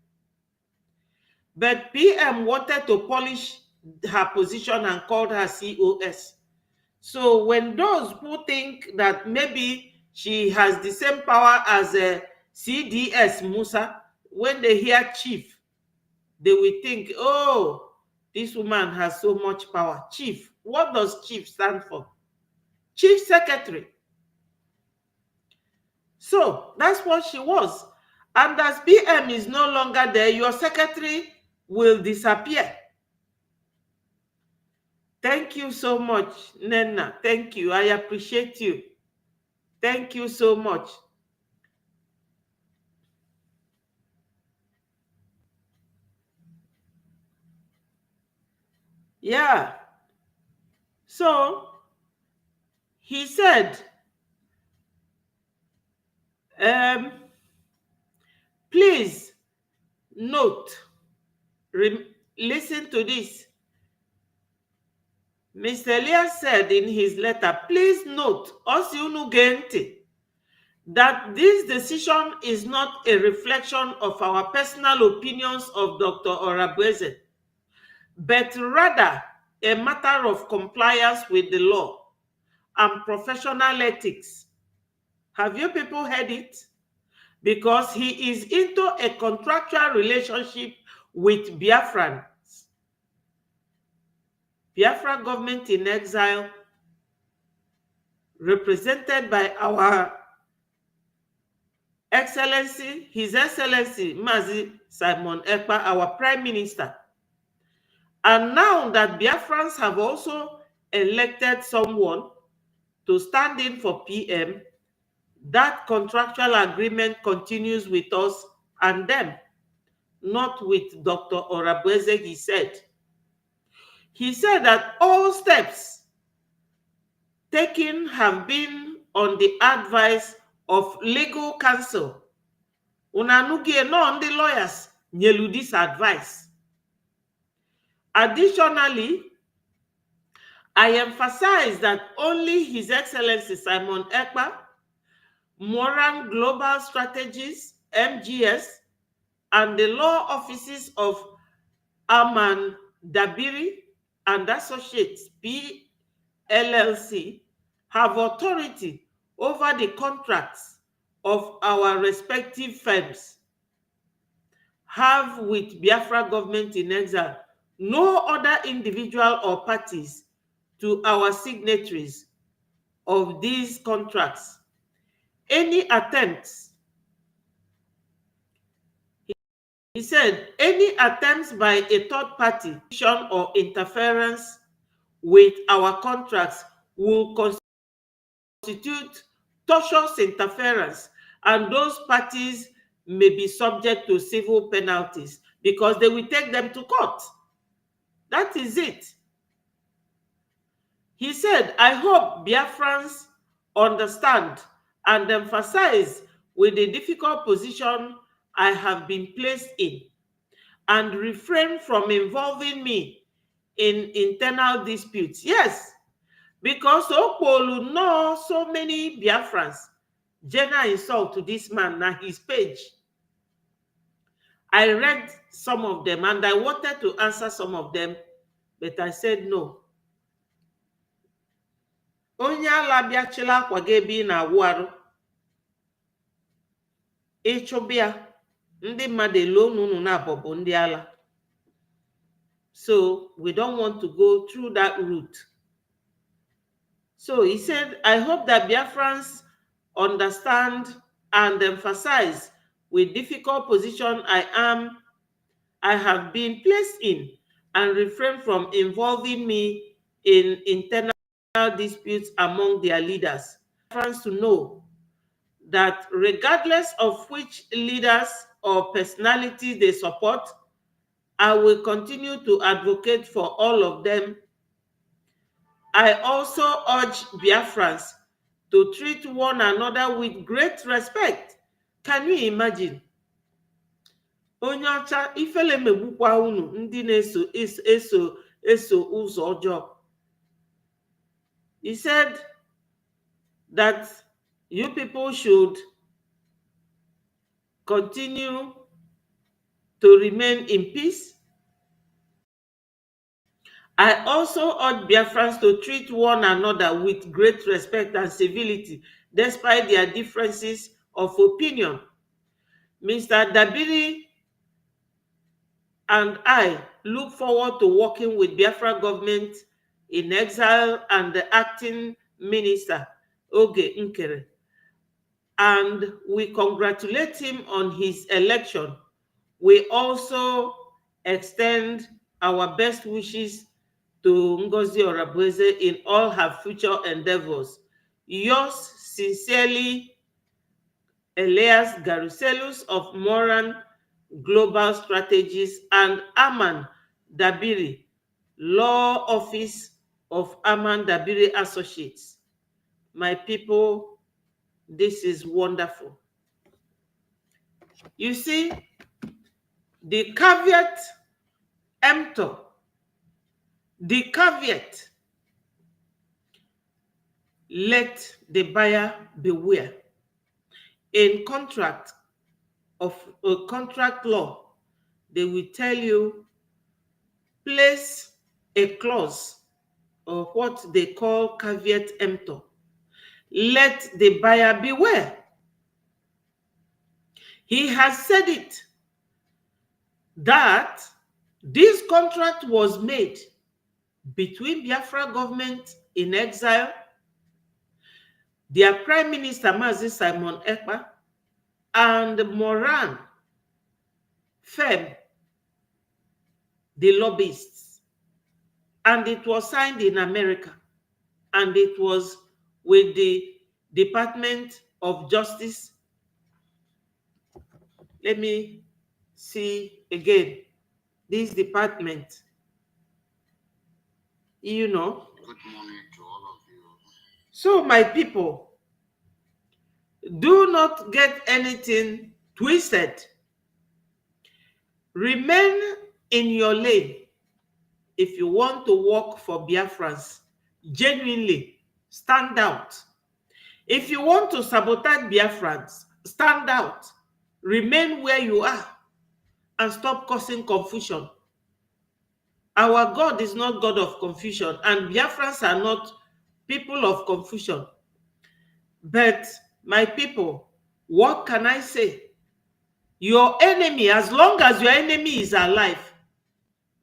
But PM wanted to polish her position and called her COS. So when those who think that maybe she has the same power as a CDS Musa, when they hear chief, they will think, oh, this woman has so much power. Chief. What does chief stand for? Chief secretary. So that's what she was. And as PM is no longer there, your secretary will disappear. Thank you so much, Nena. Thank you. I appreciate you. Thank you so much. Yeah. So he said, please note, listen to this. Mr. Elias said in his letter, please note, that this decision is not a reflection of our personal opinions of Dr. Orabueze, but rather a matter of compliance with the law and professional ethics. Have you people heard it? Because he is into a contractual relationship with Biafrans. Biafra government in exile, represented by our Excellency, His Excellency Mazi Simon Ekpa, our Prime Minister. And now that Biafrans have also elected someone to stand in for PM, that contractual agreement continues with us and them, not with Dr. Orabueze, he said. He said that all steps taken have been on the advice of legal counsel. Unanugie no on the lawyers nyelu this advice. Additionally, I emphasize that only His Excellency Simon Ekpa, Moran Global Strategies, MGS, and the law offices of Aman Dabiri and Associates, PLLC, have authority over the contracts of our respective firms have with Biafra government in exile. No other individual or parties to our signatories of these contracts. Any attempts, he said, any attempts by a third party or interference with our contracts will constitute tortious interference, and those parties may be subject to civil penalties because they will take them to court. That is it. He said, I hope Biafrans understand and emphasize with the difficult position I have been placed in and refrain from involving me in internal disputes. Yes, because Okpolu know so many Biafrans general insult to this man na his page. I read some of them and I wanted to answer some of them, but I said no. Onye ala bịachila akwa gị ebe ị na-awụ arụ ịchụbịa ndị mmadụ elo unu na-abọbụ ndị ala. So we don't want to go through that route. So he said, I hope that Biafrans understand and emphasize with difficult position I have been placed in and refrain from involving me in internal disputes among their leaders. Biafrans to know that regardless of which leaders or personalities they support, I will continue to advocate for all of them. I also urge Biafrans to treat one another with great respect. Can you imagine? Onye ọcha ifele megbukwa unu ndị na-eso ụzọ ọjọọ. He said that you people should continue to remain in peace. I also urge Biafrans to treat one another with great respect and civility, despite their differences of opinion. Mr. Dabiri and I look forward to working with Biafra government in exile and the acting minister, Oge Nkere, and we congratulate him on his election. We also extend our best wishes to Ngozi Orabueze in all her future endeavors. Yours sincerely, Elias Garuselus of Moran Global Strategies, and Aman Dabiri, Law Office of Aman Dabiri Associates. My people, this is wonderful. You see, the caveat emptor, the caveat, let the buyer beware. In contract law, they will tell you, place a clause or what they call caveat emptor. Let the buyer beware. He has said it, that this contract was made between Biafra government in exile, their Prime Minister Mazi Simon Ekpa, and Moran firm, the lobbyists. And it was signed in America. And it was with the Department of Justice. Let me see again. This department, you know. Good morning to all of you. So, my people, do not get anything twisted. Remain in your lane if you want to work for Biafrans. Genuinely, stand out. If you want to sabotage Biafrans, stand out. Remain where you are and stop causing confusion. Our God is not God of confusion, and Biafrans are not people of confusion. But my people, what can I say? Your enemy, as long as your enemy is alive,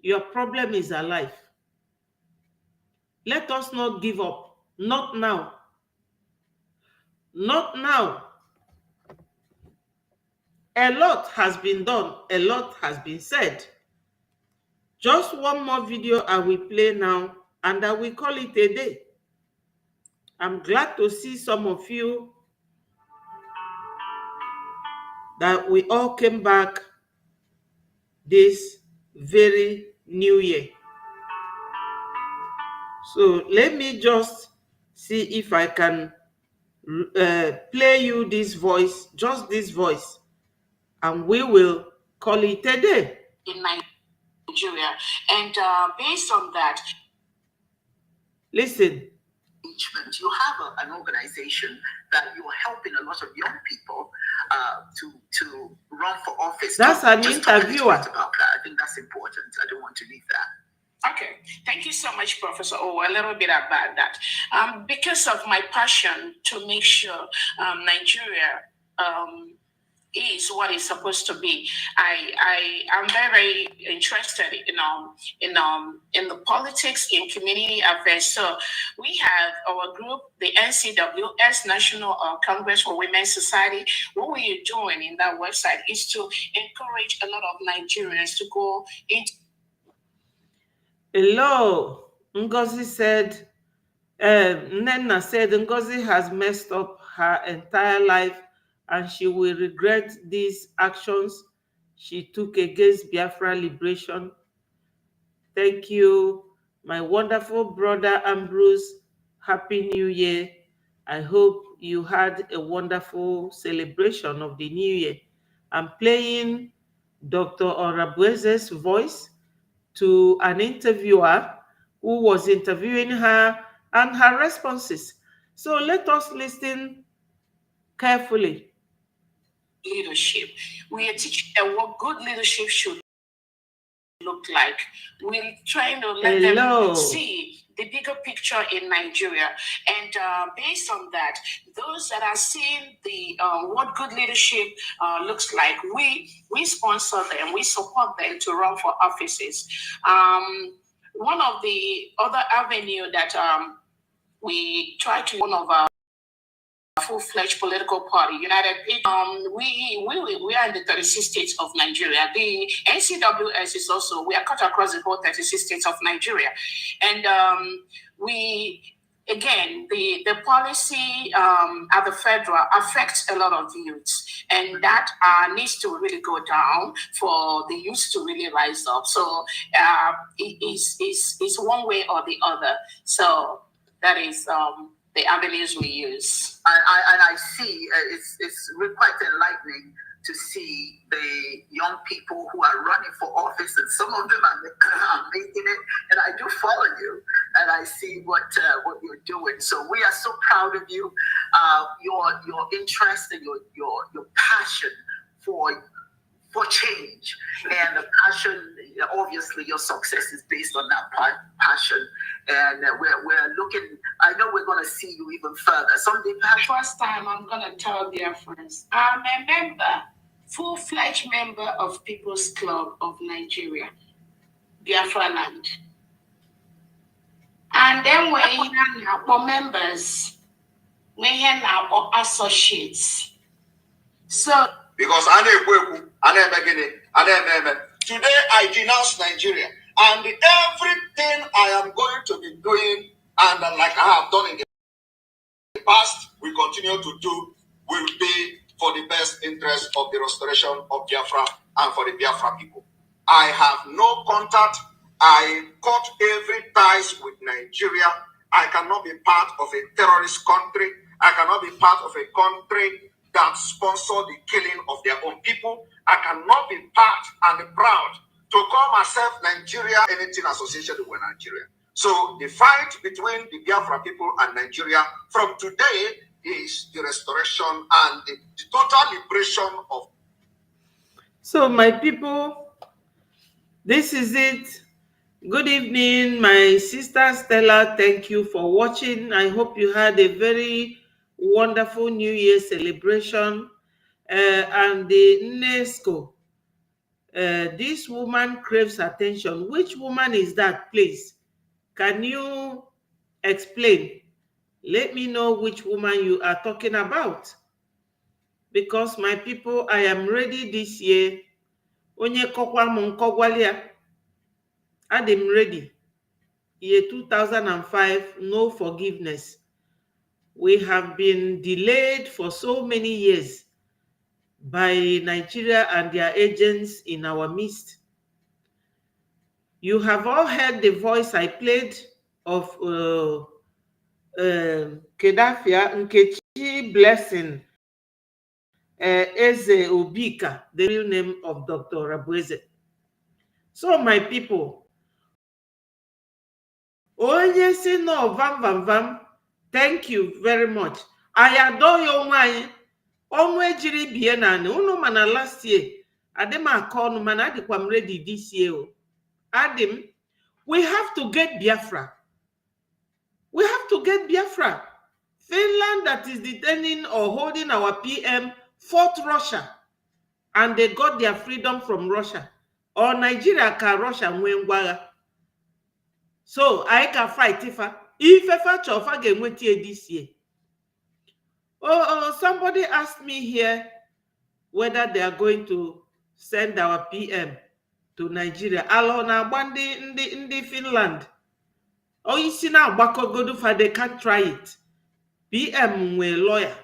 your problem is alive. Let us not give up. Not now. Not now. A lot has been done. A lot has been said. Just one more video I will play now, and I will call it a day. I'm glad to see some of you that we all came back this very new year. So let me just see if I can play you this voice, just this voice, and we will call it a day. In Nigeria, and based on that, listen. You have an organization that you're helping a lot of young people to run for office. That's an interviewer. About that. I think that's important. I don't want to leave that. Okay, thank you so much, Professor. Oh, a little bit about that. Because of my passion to make sure Nigeria is what it's supposed to be. I am very interested in the politics, in community affairs. So we have our group, the NCWS, National Congress for Women's Society. What we are doing in that website is to encourage a lot of Nigerians to go into. Hello, Ngozi said, Nena said Ngozi has messed up her entire life and she will regret these actions she took against Biafra liberation. Thank you, my wonderful brother Ambrose. Happy New Year. I hope you had a wonderful celebration of the New Year. I'm playing Dr. Orabueze's voice to an interviewer who was interviewing her and her responses. So let us listen carefully. Leadership. We are teaching what good leadership should look like. We're trying to let them see the bigger picture in Nigeria, and based on that, those that are seeing the what good leadership looks like, we sponsor them, we support them to run for offices. One of the other avenue that we try to, one of our full-fledged political party, United People. We are in the 36 states of Nigeria. The NCWS is also, we are cut across the whole 36 states of Nigeria. And again, the policy at the federal affects a lot of youths, and that needs to really go down for the youth to really rise up. So it's one way or the other. So that is the avenues we use. I see it's really quite enlightening to see the young people who are running for office, and some of them are making it. And I do follow you, and I see what you're doing. So we are so proud of you, your interest and your passion for change, and the passion. Obviously, your success is based on that passion, and we're looking. I know we're going to see you even further someday. First time, I'm going to tell Biafrans, I'm a member, full-fledged member of People's Club of Nigeria, Biafra Land. And then we're now members, we're now associates. So because today I denounce Nigeria, and everything I am going to be doing, and like I have done in the past, we continue to do, will be for the best interest of the restoration of Biafra and for the Biafra people. I have no contact. I cut every ties with Nigeria. I cannot be part of a terrorist country. I cannot be part of a country that sponsor the killing of their own people. I cannot be part and proud to call myself Nigeria, anything associated with Nigeria. So the fight between the Biafra people and Nigeria from today is the restoration and the total liberation of. So my people, this is it. Good evening, my sister Stella. Thank you for watching. I hope you had a very wonderful New Year celebration. And the UNESCO, this woman craves attention. Which woman is that, please? Can you explain? Let me know which woman you are talking about. Because my people, I am ready this year. Onye kokwa munkogwalia. I'm ready. Year 2005, no forgiveness. We have been delayed for so many years by Nigeria and their agents in our midst. You have all heard the voice I played of Kedafia Nkechi Blessing Eze Obika, the real name of Dr. Rabueze. So my people, Oye say no, vam vam. Thank you very much. I adore you, my onwe jiri bie na ne unu mana last year. Adim akonu mana adikwam ready this year. Adim, we have to get Biafra. We have to get Biafra. Finland, that is detaining or holding our PM, fought Russia, and they got their freedom from Russia. Or Nigeria can Russia ngwengwaga. So I can fight Ifa. If Ifa chofa game with this year. Oh, somebody asked me here whether they are going to send our PM to Nigeria. Alona bandi ndi Finland. Oh, you see now, Bakogodufa, they can't try it. PM we lawyer.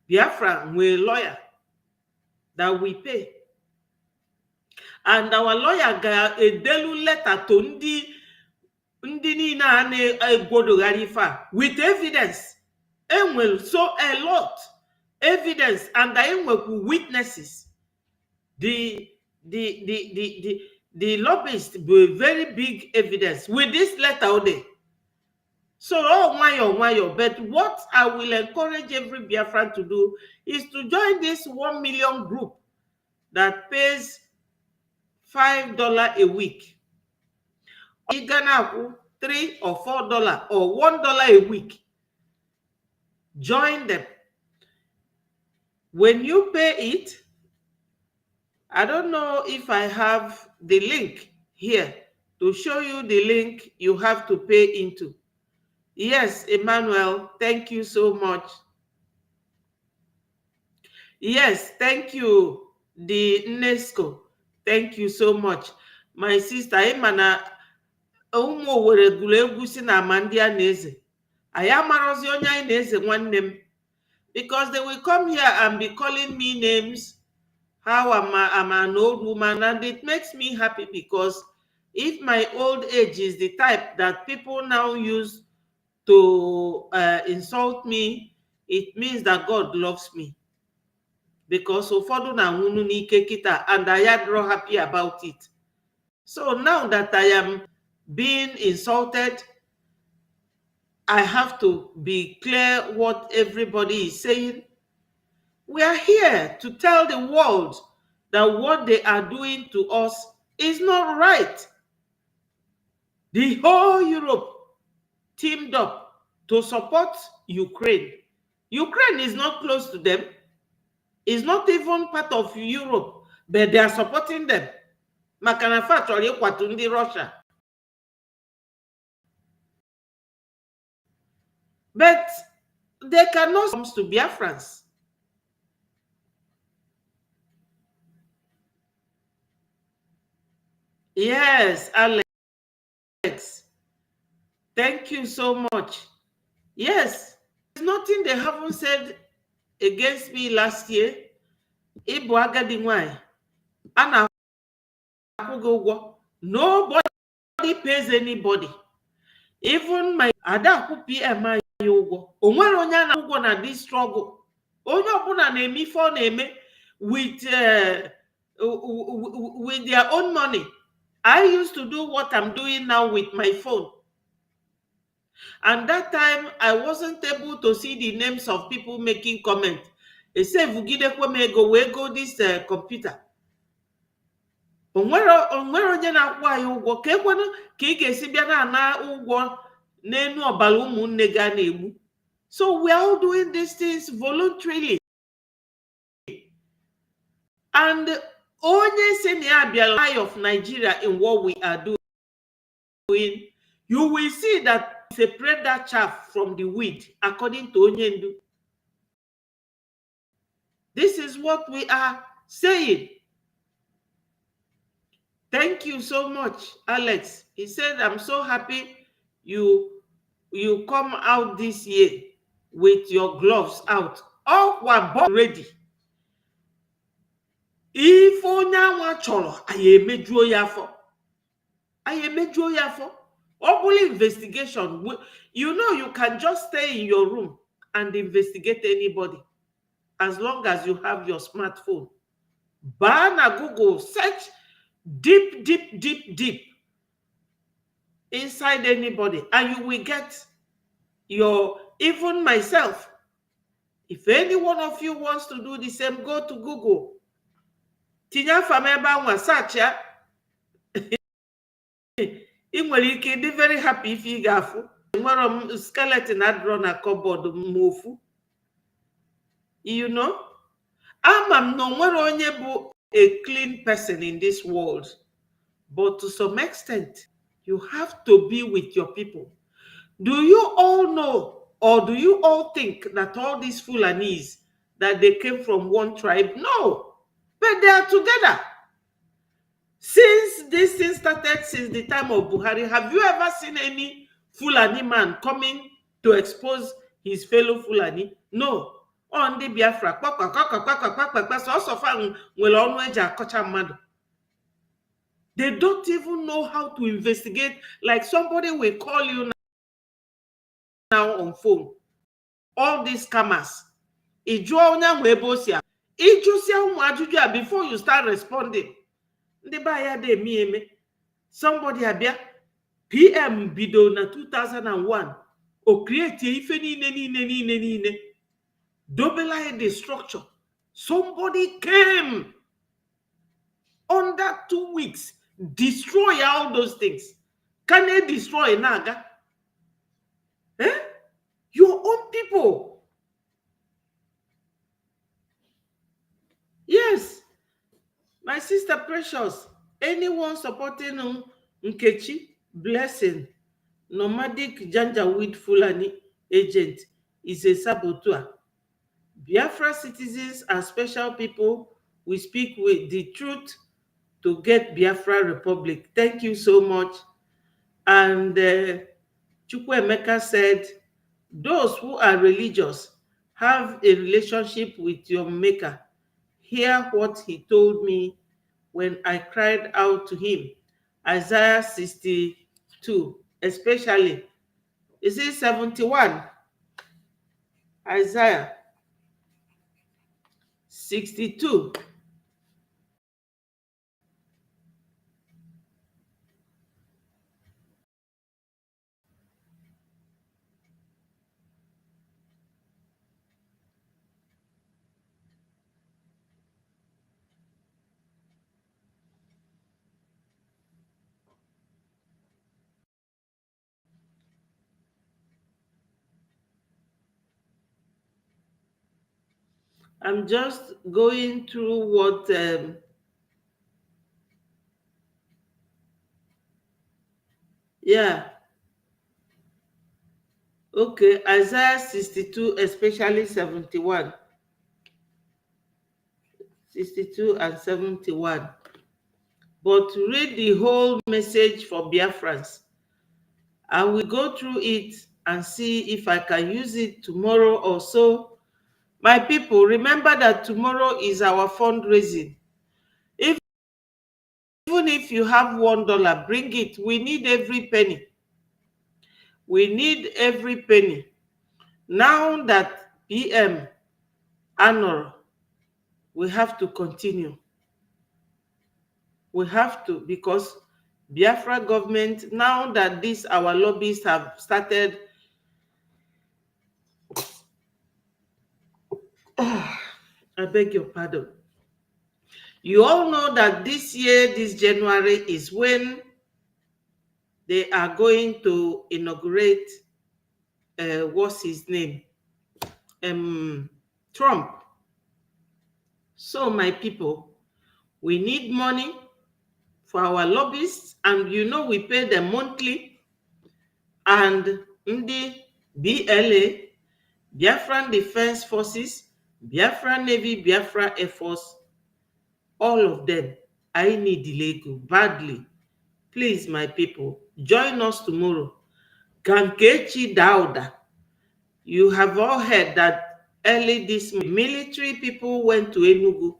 Biafra we lawyer that we pay. And our lawyer got a delu letter to ndi nina ane godo garifa with evidence. And will so a lot evidence, and I will witnesses. The lobbyist with very big evidence with this letter today. So, oh, but what I will encourage every Biafran to do is to join this 1 million group that pays $5 a week. You can have $3 or $4 or $1 a week. Join them. When you pay it, I don't know if I have the link here to show you the link you have to pay into. Yes, Emmanuel, thank you so much. Yes, thank you, the UNESCO. Thank you so much. My sister, Imana, umu were egwuregwu si na Amandia Neze. I am Marozi Neze one name. Because they will come here and be calling me names. How I'm an old woman, and it makes me happy because if my old age is the type that people now use to insult me, it means that God loves me. Because ụfọdụ na-anwụnụ n'ike kita, and I am not happy about it. So now that I am being insulted, I have to be clear what everybody is saying. We are here to tell the world that what they are doing to us is not right. The whole Europe teamed up to support Ukraine. Ukraine is not close to them. It's not even part of Europe, but they are supporting them. Makana factory kwatundi Russia. But they cannot come to Biafrans. Yes, Alex. Thank you so much. Yes, there's nothing they haven't said against me last year. Ibu agadi nwanyị. Ana akwụgo ụgwọ. Nobody pays anybody. Even my Adaku PM ụgwọ. Onwere onye ana ụgwọ na this struggle. Onye ọbụla na-eme ife ọ na-eme with their own money. I used to do what I'm doing now with my phone. And that time, I wasn't able to see the names of people making comments. They say, "Vugide kwemego, we go this computer." Onwere onye na-akwụ anyị ụgwọ ka ekwenụ ka ị ga-esi bịa na-ana ụgwọ n'enu ọbara ụmụnne gị a na-egbu. So we are all doing these things voluntarily. And onye si na ya bịara of Nigeria in what we are doing, you will see that separate that chaff from the wheat, according to Onyendu. This is what we are saying. Thank you so much, Alex. He said, "I'm so happy you come out this year with your gloves out. All were ready. If onye chọrọ, I emejuo ya for. Only investigation. You know, you can just stay in your room and investigate anybody as long as you have your smartphone. Bana Google, search deep inside anybody, and you will get even myself. If any one of you wants to do the same, go to Google. Tinya fameba nwa search ya. Ike be very happy if you gafu. Nwere skeleton adro na cupboard mofu. You know? Amam no nwere onye bụ a clean person in this world. But to some extent, you have to be with your people. Do you all know, or do you all think that all these Fulanis, that they came from one tribe? No. But they are together. Since this thing started, since the time of Buhari, have you ever seen any Fulani man coming to expose his fellow Fulani? No. On the Biafra, they don't even know how to investigate. Like somebody will call you now on phone. All these scammers. Before you start responding. Somebody abia PM bido na 2001 o create ife niile dobela the structure. Somebody came under 2 weeks, destroy all those things. Can they destroy Naga? Eh? Your own people. Yes. My sister Precious, anyone supporting Nkechi, blessing, nomadic Janjaweed Fulani agent is a saboteur. Biafra citizens are special people. We speak with the truth to get Biafra Republic. Thank you so much. And Chukwuemeka said, those who are religious have a relationship with your maker. Hear what he told me when I cried out to him. Isaiah 62, especially. Is it 71? Isaiah 62. I'm just going through what yeah. Okay, Isaiah 62, especially 71. 62 and 71. But read the whole message for Biafrans. I will go through it and see if I can use it tomorrow or so. My people, remember that tomorrow is our fundraising. Even if you have $1, bring it. We need every penny. We need every penny. Now that PM Anor, we have to continue. We have to, because Biafra government, now that this our lobbyists have started, I beg your pardon. You all know that this year, this January, is when they are going to inaugurate, what's his name? Trump. So, my people, we need money for our lobbyists, and you know we pay them monthly. And in the BLA, Biafran Defense Forces, Biafra Navy, Biafra Air Force, all of them, I need Lego badly. Please, my people, join us tomorrow. Kankechi Dauda, you have all heard that early this military people went to Enugu,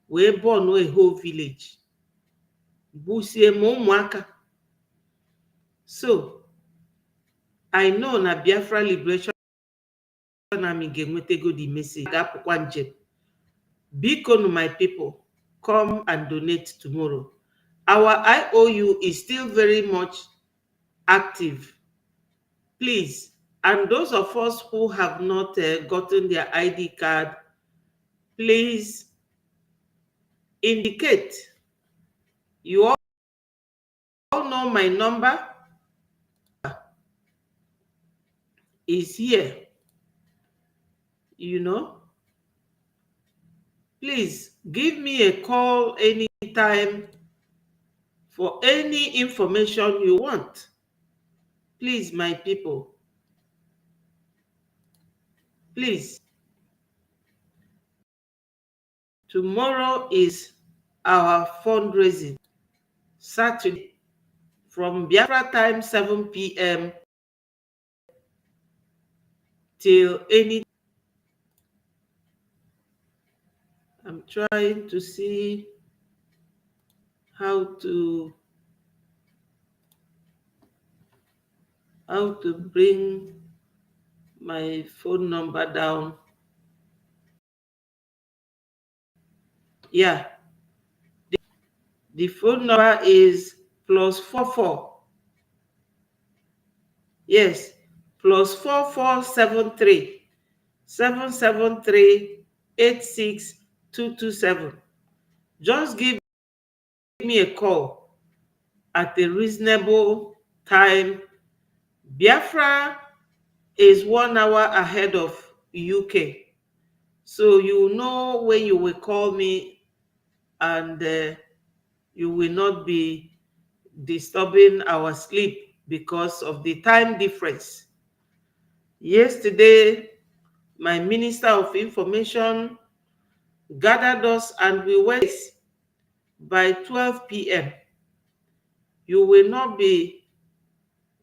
we born a whole village. Busie Momwaka. So, I know na Biafra Liberation Army ga-enwetego the message. Ga-apụkwa njem. Biko, my people, come and donate tomorrow. Our IOU is still very much active. Please, and those of us who have not gotten their ID card, please indicate. You all know my number is here. You know, please give me a call anytime for any information you want. Please, my people, please. Tomorrow is our fundraising, Saturday, from Biafra time 7 p.m. till any. I'm trying to see how to bring my phone number down. Yeah, the phone number is +44. Yes, plus 4473 773 86227. Just give me a call at a reasonable time. Biafra is 1 hour ahead of UK. So you know when you will call me, and you will not be disturbing our sleep because of the time difference. Yesterday, my Minister of Information gathered us and we went by 12 p.m. You will not be,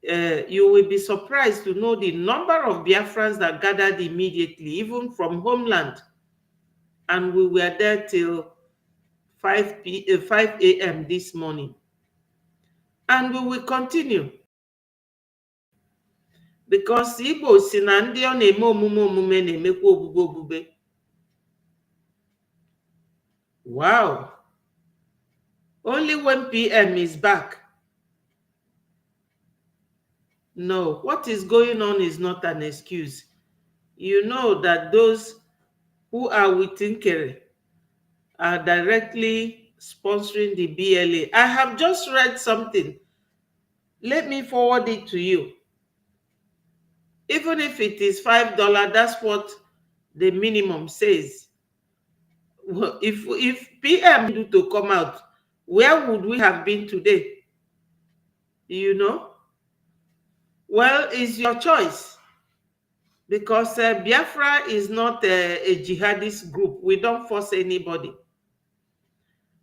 you will be surprised to know the number of Biafrans that gathered immediately, even from homeland. And we were there till 5 a.m. this morning. And we will continue. Because Igbo si na ndị ọ na-eme omume omume na-emekwa ogbugbe ogbugbe. Wow. Only when PM is back. No, what is going on is not an excuse. You know that those who are with Nkere are directly sponsoring the BLA. I have just read something. Let me forward it to you. Even if it is $5, that's what the minimum says. If PM do to come out, where would we have been today? You know? Well, it's your choice. Because Biafra is not a jihadist group. We don't force anybody.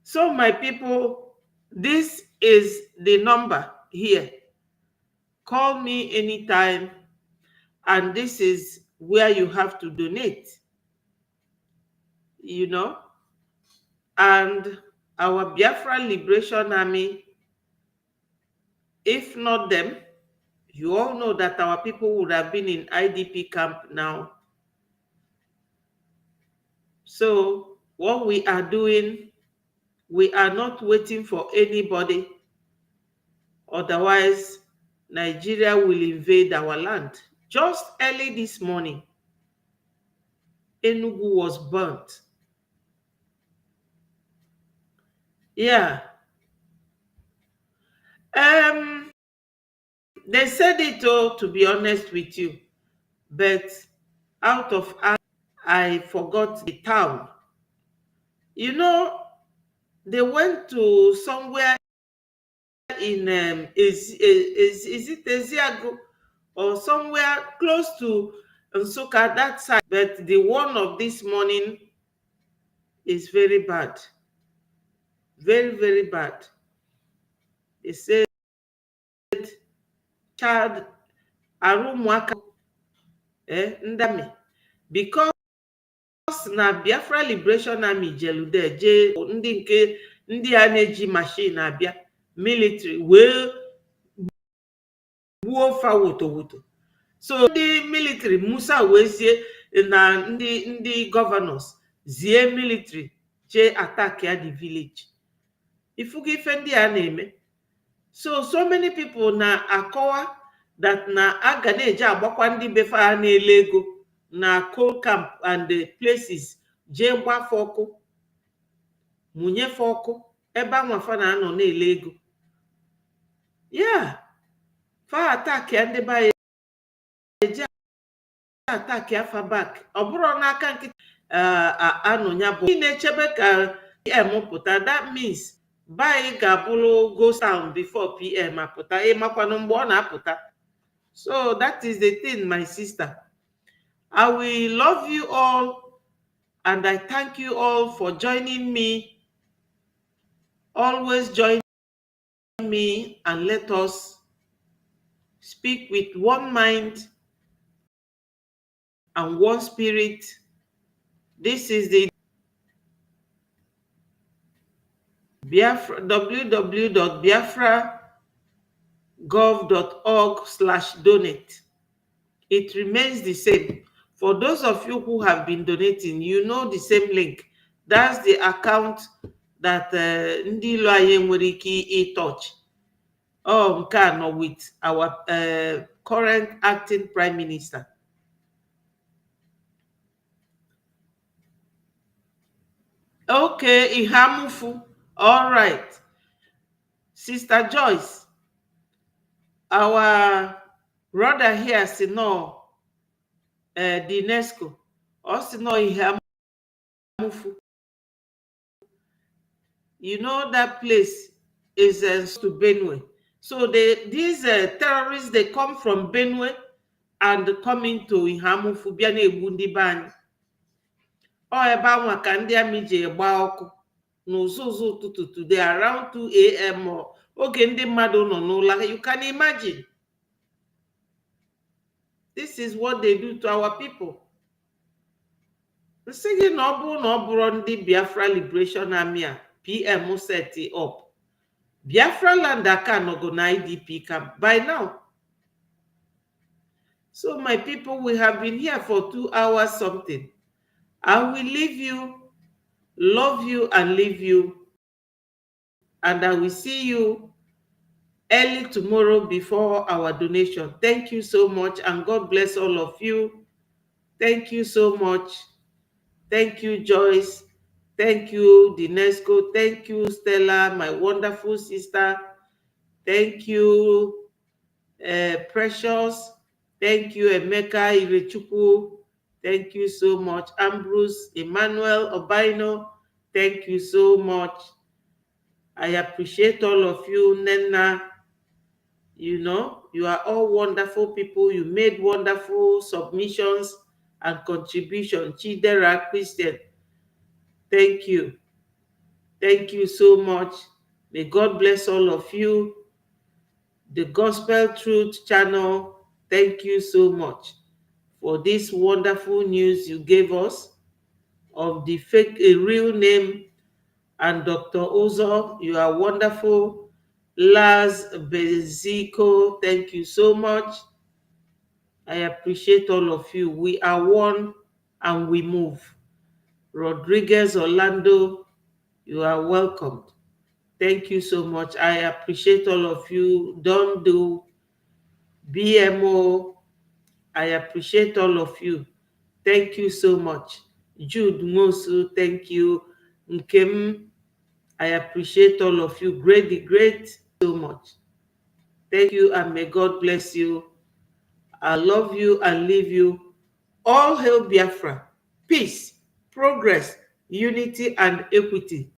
So my people, this is the number here. Call me anytime. And this is where you have to donate. You know? And our Biafra Liberation Army, if not them, you all know that our people would have been in IDP camp now. So what we are doing, we are not waiting for anybody. Otherwise, Nigeria will invade our land. Just early this morning, Enugu was burnt. Yeah. They said it all, to be honest with you, but out of I forgot the town. You know, they went to somewhere in is it Eziago or somewhere close to Nsukka, that side, but the one of this morning is very bad. Very, very bad. They said child arumwaka ndami, because na Biafra Liberation Army jelude je ndị a na-eji machine abịa military wee gbuo fa woto. So ndị military Musa wee zie na ndị governors zie military je attack ya the village. Ifugo ife ndị a na-eme. So many people na akọwa that na aga na-eji agbakwa ndị befa ha na-ele ego na coal camp and the places je gbafe ọkụ munyefe ọkụ ebe anwafa na-anọ na-ele ego. Yeah, fa attack ya ndị ba eji attack ya fa back. Ọ bụrụ n'aka nkịtị anọ ya bụ na-echebe ka PM pụta. That means by ga-abụrụ ghost town before PM apụta. Ịmakwanụ mgbe ọ na-apụta. So that is the thing, my sister. I will love you all, and I thank you all for joining me. Always join me and let us speak with one mind and one spirit. This is the Biafra, www.biafragov.org/donate. It remains the same. For those of you who have been donating, you know the same link. That's the account that Ndi Loye nwere ike touch. with our current acting Prime Minister. Okay, Ihamufu. All right. Sister Joyce, our brother here, Sino Dinesco, or Sino Ihamufu. You know that place is to Benue. So these terrorists, they come from Benue and come into Ihamufu, bịa na-egbu ndị be anyị. Ọ ebe anwa ka ndị amị ji gba ọkụ n'ụzụzụ ụtụtụ today around 2 a.m. oge ndị mmadụ nọ n'ụla. You can imagine. This is what they do to our people. Nsị gị na ọ bụrụ na ọ bụrụ ndị Biafra Liberation Army a PM set up, Biafra land aka nọgo na IDP camp by now. So my people, we have been here for 2 hours something. I will leave you, love you and leave you. And I will see you early tomorrow before our donation. Thank you so much and God bless all of you. Thank you so much. Thank you, Joyce. Thank you, Dinesco. Thank you, Stella, my wonderful sister. Thank you, Precious. Thank you, Emeka Irechukwu. Thank you so much, Ambrose, Emmanuel Obaino. Thank you so much. I appreciate all of you, Nena. You know, you are all wonderful people. You made wonderful submissions and contributions. Chidera Christian, thank you. Thank you so much. May God bless all of you. The Gospel Truth Channel, thank you so much for this wonderful news you gave us of the fake, real name. And Dr. Ozo, you are wonderful. Lars Bezico, thank you so much. I appreciate all of you. We are one and we move. Rodriguez Orlando, you are welcomed. Thank you so much. I appreciate all of you. Don't do BMO. I appreciate all of you. Thank you so much. Jude Mosu, thank you. Nkem, I appreciate all of you. Great so much. Thank you and may God bless you. I love you and leave you. All hail Biafra. Peace, progress, unity and equity.